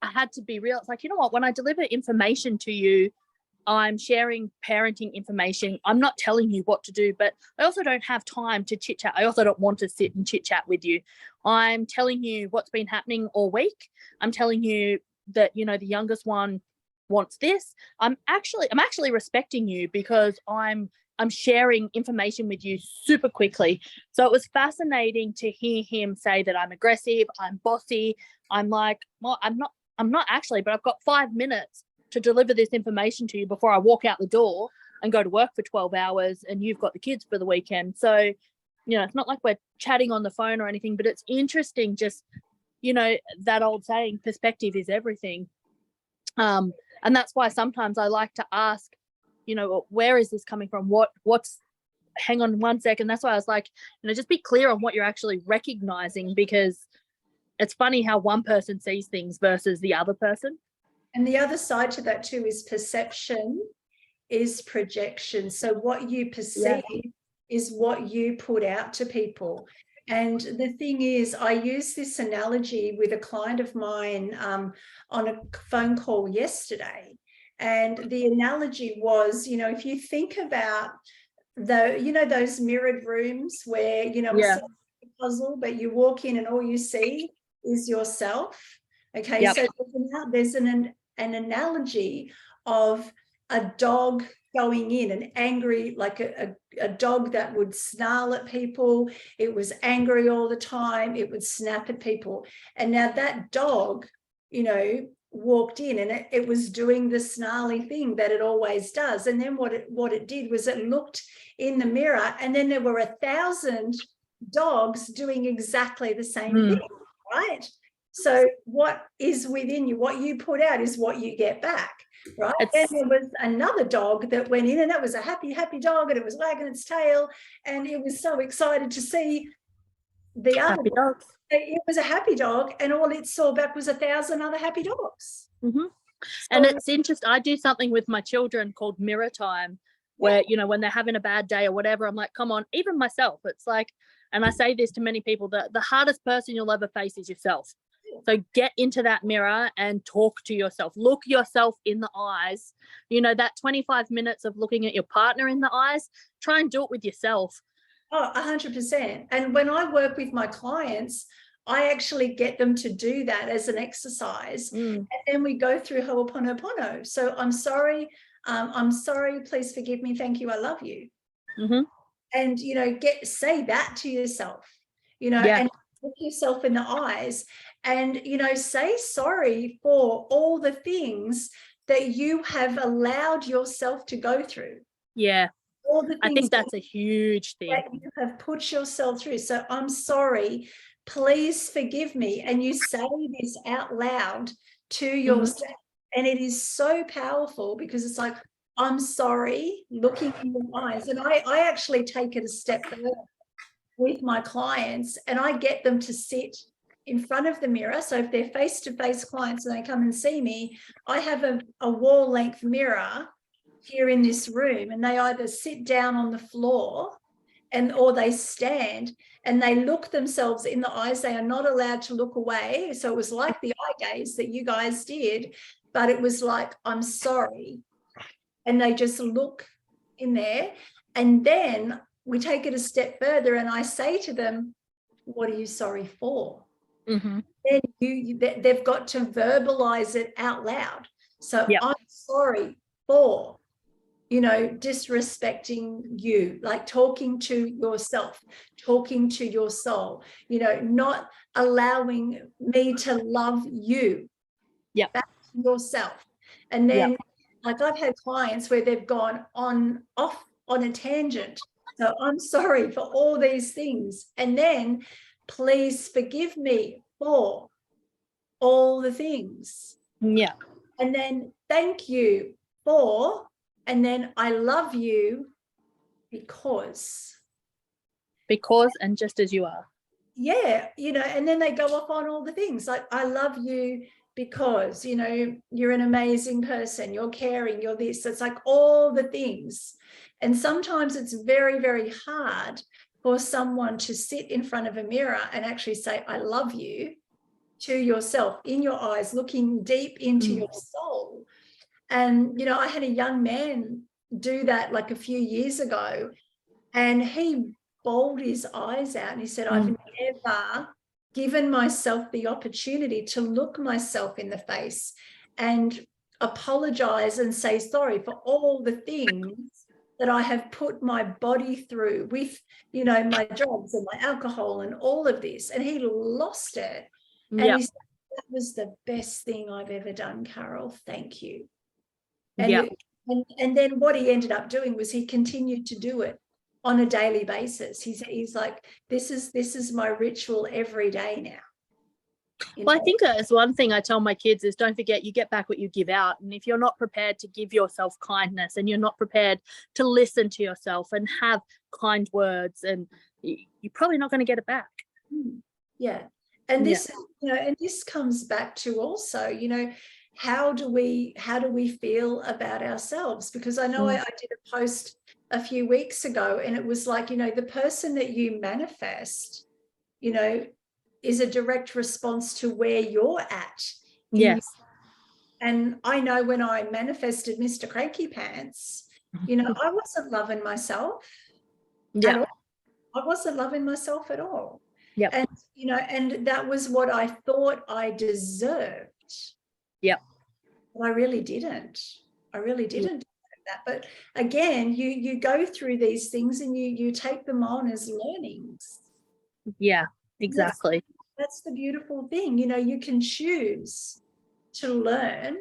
I had to be real. It's like, you know what, when I deliver information to you, I'm sharing parenting information. I'm not telling you what to do, but I also don't have time to chit chat. I also don't want to sit and chit chat with you. I'm telling you what's been happening all week. I'm telling you that, the youngest one wants this. I'm actually respecting you because I'm sharing information with you super quickly. So it was fascinating to hear him say that I'm aggressive, I'm bossy. I'm like, well, I'm not actually, but I've got 5 minutes to deliver this information to you before I walk out the door and go to work for 12 hours and you've got the kids for the weekend. So, it's not like we're chatting on the phone or anything, but it's interesting just, that old saying, perspective is everything. And that's why sometimes I like to ask, where is this coming from? Hang on 1 second. That's why I was like, just be clear on what you're actually recognizing, because it's funny how one person sees things versus the other person. And the other side to that too is perception is projection. So what you perceive is what you put out to people. And the thing is, I used this analogy with a client of mine on a phone call yesterday. And the analogy was, if you think about those mirrored rooms where, it's a puzzle, but you walk in and all you see is yourself. Okay, so there's an analogy of a dog going in, an angry, like a dog that would snarl at people. It was angry all the time. It would snap at people. And now that dog, walked in and it was doing the snarly thing that it always does. And then what it did was it looked in the mirror, and then there were 1,000 dogs doing exactly the same thing, right? So what is within you, what you put out is what you get back, right? And there was another dog that went in, and that was a happy dog, and it was wagging its tail, and it was so excited to see the other dogs. It was a happy dog, and all it saw back was 1,000 other happy dogs. Mm-hmm. And it's interesting. I do something with my children called mirror time, where, when they're having a bad day or whatever, I'm like, come on, even myself. It's like, and I say this to many people, that the hardest person you'll ever face is yourself. So get into that mirror and talk to yourself. Look yourself in the eyes. That 25 minutes of looking at your partner in the eyes, try and do it with yourself. Oh, 100%. And when I work with my clients, I actually get them to do that as an exercise. And then we go through Ho'oponopono. So I'm sorry, please forgive me, thank you, I love you. Mm-hmm. And, say that to yourself, and look yourself in the eyes and, say sorry for all the things that you have allowed yourself to go through. Yeah. All the things I think that's a huge thing that you have put yourself through. So I'm sorry please forgive me. And you say this out loud to yourself. And it is so powerful because it's like, I'm sorry, looking in your eyes. And I actually take it a step further with my clients, and I get them to sit in front of the mirror. So if they're face-to-face clients and they come and see me, I have a wall-length mirror here in this room, and they either sit down on the floor or they stand and they look themselves in the eyes. They are not allowed to look away. So it was like the eye gaze that you guys did, but it was like, I'm sorry. And they just look in there. And then we take it a step further and I say to them, what are you sorry for? Then they've got to verbalize it out loud. So I'm sorry for, disrespecting you, like talking to yourself, talking to your soul, not allowing me to love you back to yourself. And then like I've had clients where they've gone off on a tangent. So I'm sorry for all these things. And then please forgive me for all the things. Yeah. And then thank you for, and then I love you because. And just as you are. Yeah, and then they go off on all the things like, I love you because, you're an amazing person, you're caring, you're this. It's like all the things. And sometimes it's very, very hard for someone to sit in front of a mirror and actually say, I love you to yourself in your eyes, looking deep into your soul. And, I had a young man do that like a few years ago, and he bawled his eyes out and he said, I've never given myself the opportunity to look myself in the face and apologize and say sorry for all the things that I have put my body through with, my drugs and my alcohol and all of this. And he lost it. And he said, that was the best thing I've ever done, Carol. Thank you. And, and then what he ended up doing was he continued to do it on a daily basis. He's like, this is my ritual every day now. Well, I think that's one thing I tell my kids is don't forget you get back what you give out. And if you're not prepared to give yourself kindness and you're not prepared to listen to yourself and have kind words, and you're probably not going to get it back. Yeah. And this, and this comes back to also, how do we feel about ourselves? Because I know I did a post a few weeks ago and it was like, the person that you manifest, is a direct response to where you're at. Yes. And I know when I manifested Mr. Cranky Pants, I wasn't loving myself. Yeah. I wasn't loving myself at all. Yeah. And, and that was what I thought I deserved. Yeah. But I really didn't. Deserve that. But again, you go through these things and you take them on as learnings. Yeah. Exactly. That's the beautiful thing. You can choose to learn,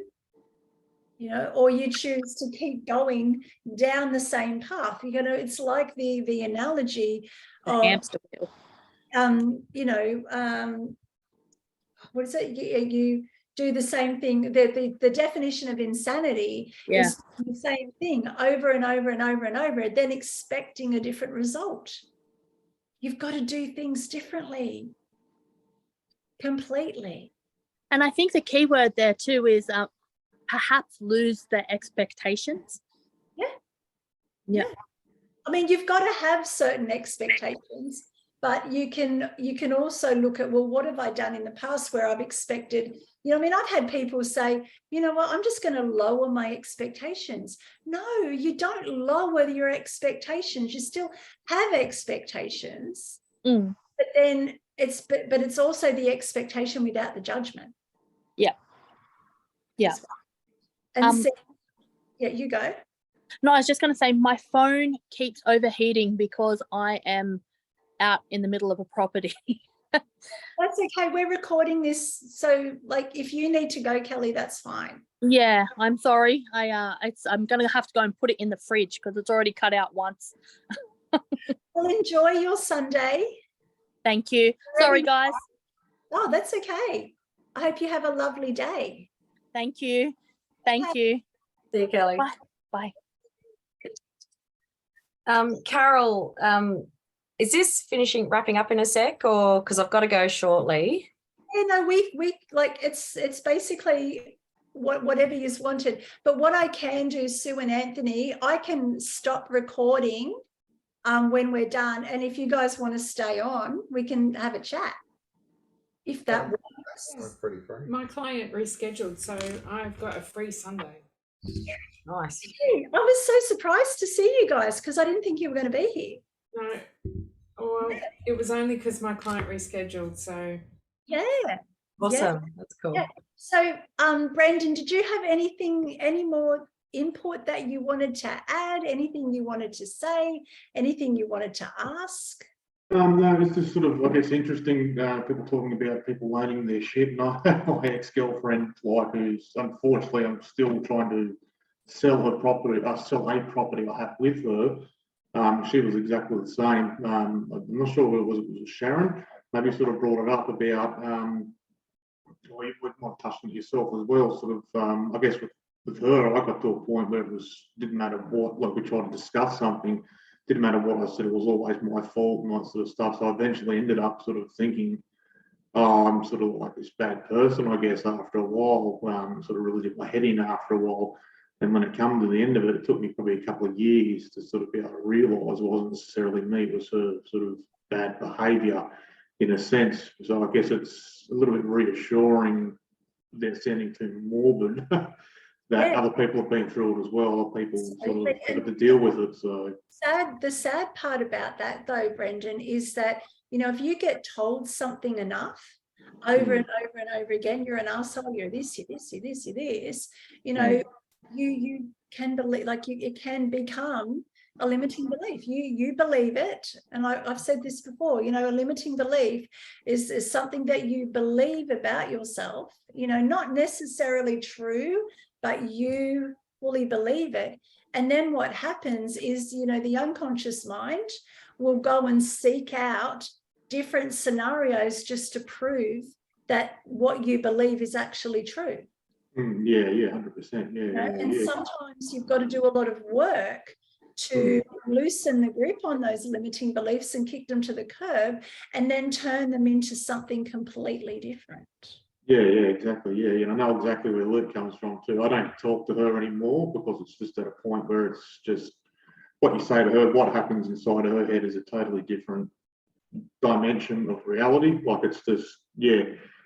or you choose to keep going down the same path. It's like the analogy of hamster wheel. What is it? You do the same thing. The definition of insanity is the same thing over and over and over and over, then expecting a different result. You've got to do things differently, completely. And I think the key word there too is perhaps lose the expectations. Yeah. I mean, you've got to have certain expectations, but you can also look at, well, what have I done in the past where I've expected, I've had people say, I'm just going to lower my expectations. No, you don't lower your expectations. You still have expectations, but then it's also the expectation without the judgment. Yeah. Yeah. And so, you go. No, I was just going to say my phone keeps overheating because I am out in the middle of a property. That's okay. We're recording this, so like if you need to go, Kelly, that's fine. Yeah, I'm sorry. I'm going to have to go and put it in the fridge because it's already cut out once. Well, enjoy your Sunday. Thank you. Sorry, guys. Oh, that's okay. I hope you have a lovely day. Thank you. Thank you. See you, Kelly. Bye. Bye. Carol, is this wrapping up in a sec, or because I've got to go shortly? Yeah, no, we like it's basically whatever you wanted. But what I can do, Sue and Anthony, I can stop recording when we're done. And if you guys want to stay on, we can have a chat. If that I'm works. pretty free. My client rescheduled, so I've got a free Sunday. Nice. I was so surprised to see you guys because I didn't think you were going to be here. No, well, it was only because my client rescheduled, so. Yeah. Awesome. That's cool. Yeah. So, Brendan, did you have any more input that you wanted to add? Anything you wanted to say? Anything you wanted to ask? No, it's just sort of, I guess, interesting, people talking about people owning their shit. And I have my ex-girlfriend, like, who's, unfortunately, I'm still trying to sell her property, sell a property I have with her. She was exactly the same. I'm not sure who it was Sharon, maybe sort of brought it up about, or you might have touched on it yourself as well, sort of, I guess with her, I got to a point where it didn't matter what, like we tried to discuss something, didn't matter what I said, it was always my fault and that sort of stuff. So I eventually ended up sort of thinking, oh, I'm sort of like this bad person, I guess, after a while, sort of really did my head in after a while. And when it came to the end of it, it took me probably a couple of years to sort of be able to realise it wasn't necessarily me, it was her sort of bad behaviour in a sense. So I guess it's a little bit reassuring, they're sounding too morbid, that other people have been through it as well, people sort of have to deal with it. So the sad part about that though, Brendan, is that, you know, if you get told something enough over and over and over again, you're an asshole, you're this, you're this, you're this, you're this, you know, you can believe, like it can become a limiting belief. You believe it, and I've said this before, you know, a limiting belief is something that you believe about yourself, you know, not necessarily true, but you fully believe it. And then what happens is, you know, the unconscious mind will go and seek out different scenarios just to prove that what you believe is actually true. yeah, 100%. You know? And sometimes you've got to do a lot of work to loosen the grip on those limiting beliefs and kick them to the curb, and then turn them into something completely different. Yeah, exactly. Yeah, I know exactly where Luke comes from too. I don't talk to her anymore because it's just at a point where it's just what you say to her, what happens inside her head is a totally different dimension of reality. Like it's just, yeah.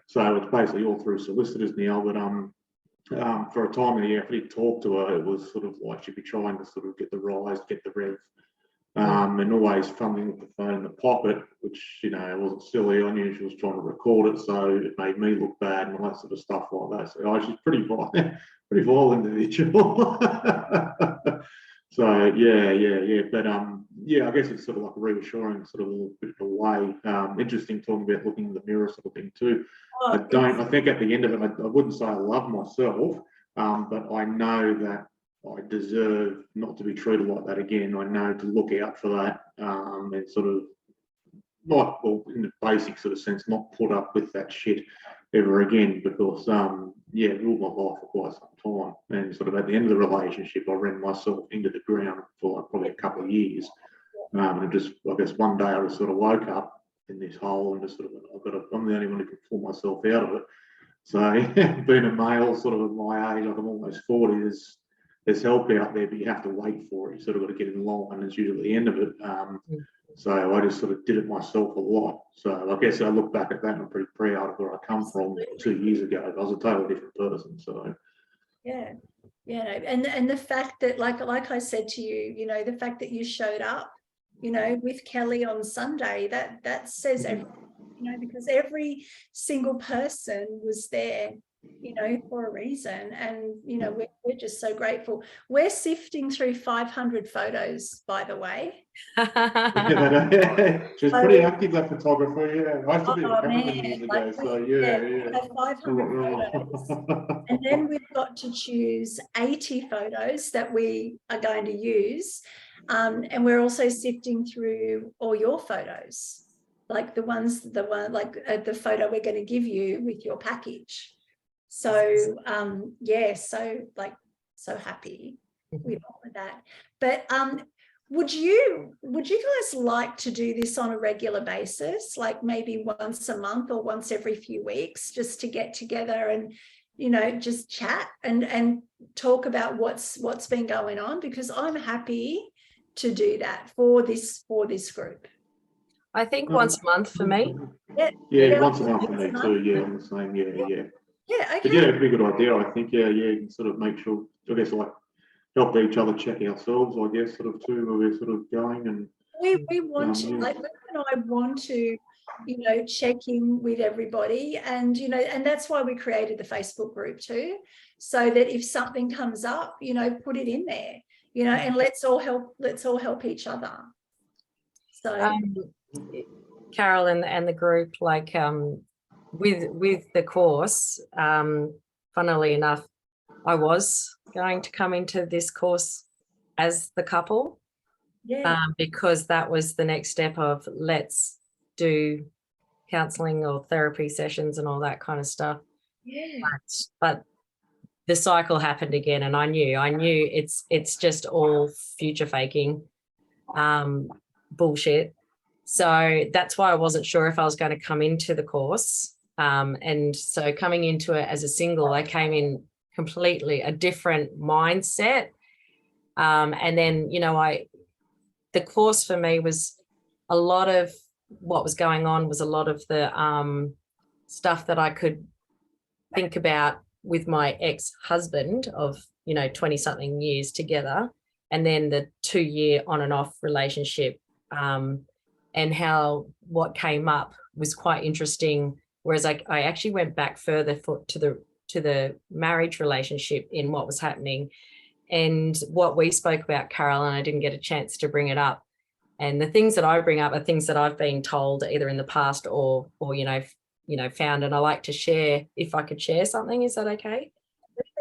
So it's basically all through solicitors now. But for a time of the year, if I did talk to her, it was sort of like she'd be trying to sort of get the rise, get the rev, and always fumbling with the phone in the pocket, which, you know, it wasn't silly. I knew she was trying to record it, so it made me look bad and all that sort of stuff like that. So she's pretty violent individual. So yeah. But yeah, I guess it's sort of like reassuring, sort of a little bit of a way. Interesting talking about looking in the mirror sort of thing too. I think at the end of it, I wouldn't say I love myself, but I know that I deserve not to be treated like that again. I know to look out for that, and sort of not, well, in the basic sort of sense, not put up with that shit ever again, because it ruled my life for quite some time. And sort of at the end of the relationship, I ran myself into the ground for like probably a couple of years. And just, I guess one day I just sort of woke up in this hole and just sort of, I'm the only one who can pull myself out of it. So being a male, sort of at my age, like I'm almost 40, there's help out there, but you have to wait for it. You sort of got to get in line, and it's usually the end of it. So I just sort of did it myself a lot. So I guess I look back at that and I'm pretty proud of where I come from 2 years ago. I was a totally different person. So yeah, and the fact that, like I said to you, you know, the fact that you showed up, you know, with Kelly on Sunday, that says everything, you know, because every single person was there, you know, for a reason. And, you know, we're just so grateful. We're sifting through 500 photos, by the way. she's pretty active, that photographer. Yeah, I used to be a cameraman years ago. So yeah. We have 500 photos, and then we've got to choose 80 photos that we are going to use, and we're also sifting through all your photos. like the one like the photo we're going to give you with your package. So yeah, so like so happy with all of that. But would you guys like to do this on a regular basis, like maybe once a month or once every few weeks, just to get together and, you know, just chat and talk about what's been going on? Because I'm happy to do that for this group. I think once a month for me. Yeah, once a month for me too. Yeah, I'm the same. Yeah. Yeah, But okay. yeah, it'd be a good idea. I think. Yeah, you can sort of make sure. I guess like help each other check ourselves. I guess sort of too, where we're sort of going and. We want to, yeah. like, Luke and I want to, you know, check in with everybody, and, you know, and that's why we created the Facebook group too, so that if something comes up, you know, put it in there, you know, and let's all help each other. So Carol and the group, like with the course, funnily enough, I was going to come into this course as the couple. yeah, Because that was the next step of let's do counselling or therapy sessions and all that kind of stuff. yeah, But the cycle happened again, and I knew it's just all future faking bullshit. So that's why I wasn't sure if I was going to come into the course. And so coming into it as a single, I came in completely a different mindset. And then, you know, the course for me was a lot of what was going on was a lot of the stuff that I could think about with my ex-husband of, you know, 20 something years together, and then the 2-year on and off relationship, and how what came up was quite interesting. Whereas I actually went back further to the marriage relationship in what was happening. And what we spoke about, Carol, and I didn't get a chance to bring it up. And the things that I bring up are things that I've been told either in the past or you know, found. And I like to share, if I could share something. Is that okay?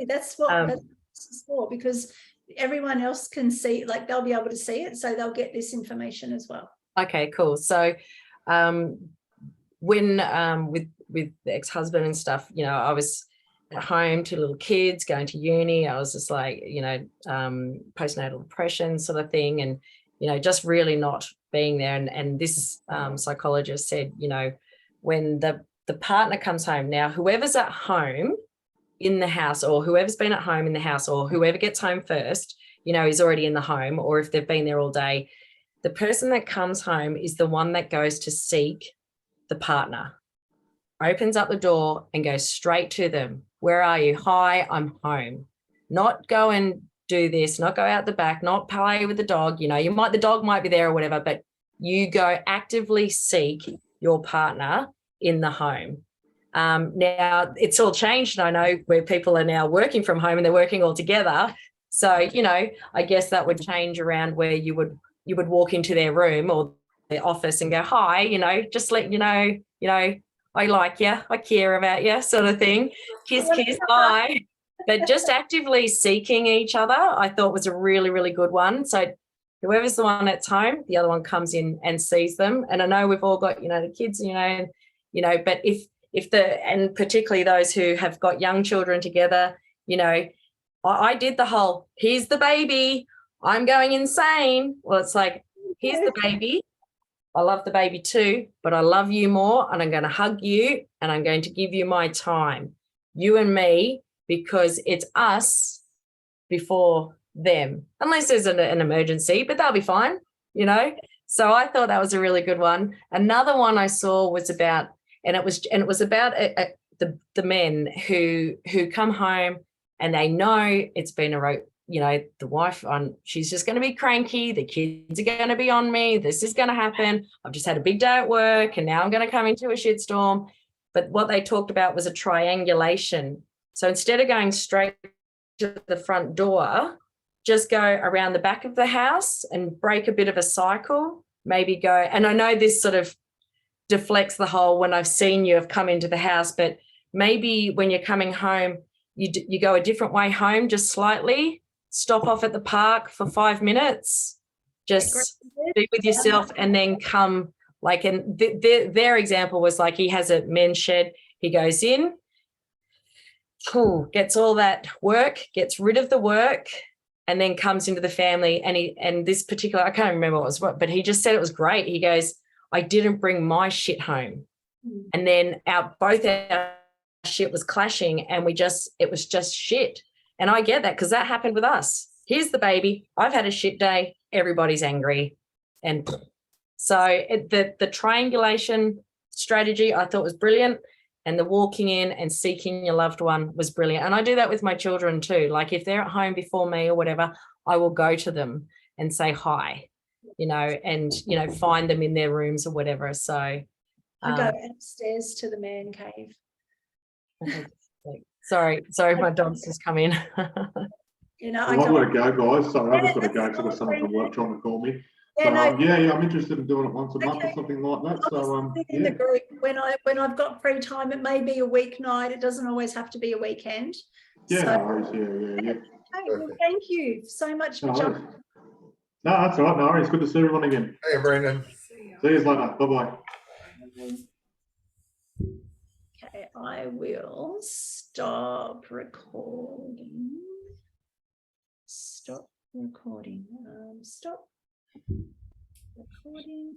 that's what that's for, because everyone else can see, like they'll be able to see it, so they'll get this information as well. Okay, cool. So when with the ex-husband and stuff, you know, I was at home, 2 little kids, going to uni. I was just like, you know, postnatal depression sort of thing, and, you know, just really not being there. And this psychologist said, you know, when the partner comes home, now whoever's at home in the house, or whoever's been at home in the house, or whoever gets home first, you know, is already in the home, or if they've been there all day, the person that comes home is the one that goes to seek the partner, opens up the door and goes straight to them. Where are you? Hi, I'm home. Not go and do this, not go out the back, not play with the dog. You know, the dog might be there or whatever, but you go actively seek your partner in the home. Now it's all changed. And I know where people are now working from home and they're working all together. So, you know, I guess that would change around where you would walk into their room or their office and go, hi, you know, just let you know, I like you, I care about you, sort of thing. Kiss, hi. But just actively seeking each other, I thought was a really, really good one. So whoever's the one that's home, the other one comes in and sees them. And I know we've all got, you know, the kids, you know, but and particularly those who have got young children together, you know, I did the whole, here's the baby, I'm going insane. Well, it's like, here's the baby. I love the baby too, but I love you more, and I'm going to hug you and I'm going to give you my time, you and me, because it's us before them, unless there's an emergency, but they'll be fine, you know. So I thought that was a really good one. Another one I saw was about, and it was about the men who come home and they know it's been you know, the wife, she's just going to be cranky. The kids are going to be on me. This is going to happen. I've just had a big day at work and now I'm going to come into a shitstorm. But what they talked about was a triangulation. So instead of going straight to the front door, just go around the back of the house and break a bit of a cycle, maybe go. And I know this sort of deflects the whole when I've seen you have come into the house, but maybe when you're coming home, you go a different way home, just slightly. Stop off at the park for 5 minutes, just be with yourself, and then come Like, and their example was like, he has a men's shed. He goes in, gets all that work, gets rid of the work, and then comes into the family. And this particular, I can't remember what it was, but he just said it was great. He goes, I didn't bring my shit home. And then both our shit was clashing, and it was just shit. And I get that, because that happened with us. Here's the baby. I've had a shit day. Everybody's angry. And so the triangulation strategy I thought was brilliant. And the walking in and seeking your loved one was brilliant. And I do that with my children too. Like, if they're at home before me or whatever, I will go to them and say hi, and, find them in their rooms or whatever. So I go upstairs to the man cave. sorry, my dog's just come in. I I've got to go, guys. Sorry, I've just got to go. that's I've got someone from work trying to call me. Yeah, Yeah, I'm interested in doing it once a month Okay. or something like that. I'll So, just put it in the group when I've got free time. It may be a weeknight. It doesn't always have to be a weekend. yeah, So, no worries. Yeah. okay, well, thank you so much for No jumping. worries. No, that's all right. No worries. Good to see everyone again. Hey, Brendan. See ya. See you later. Bye-bye. Okay, I will stop recording. Stop recording. Stop recording.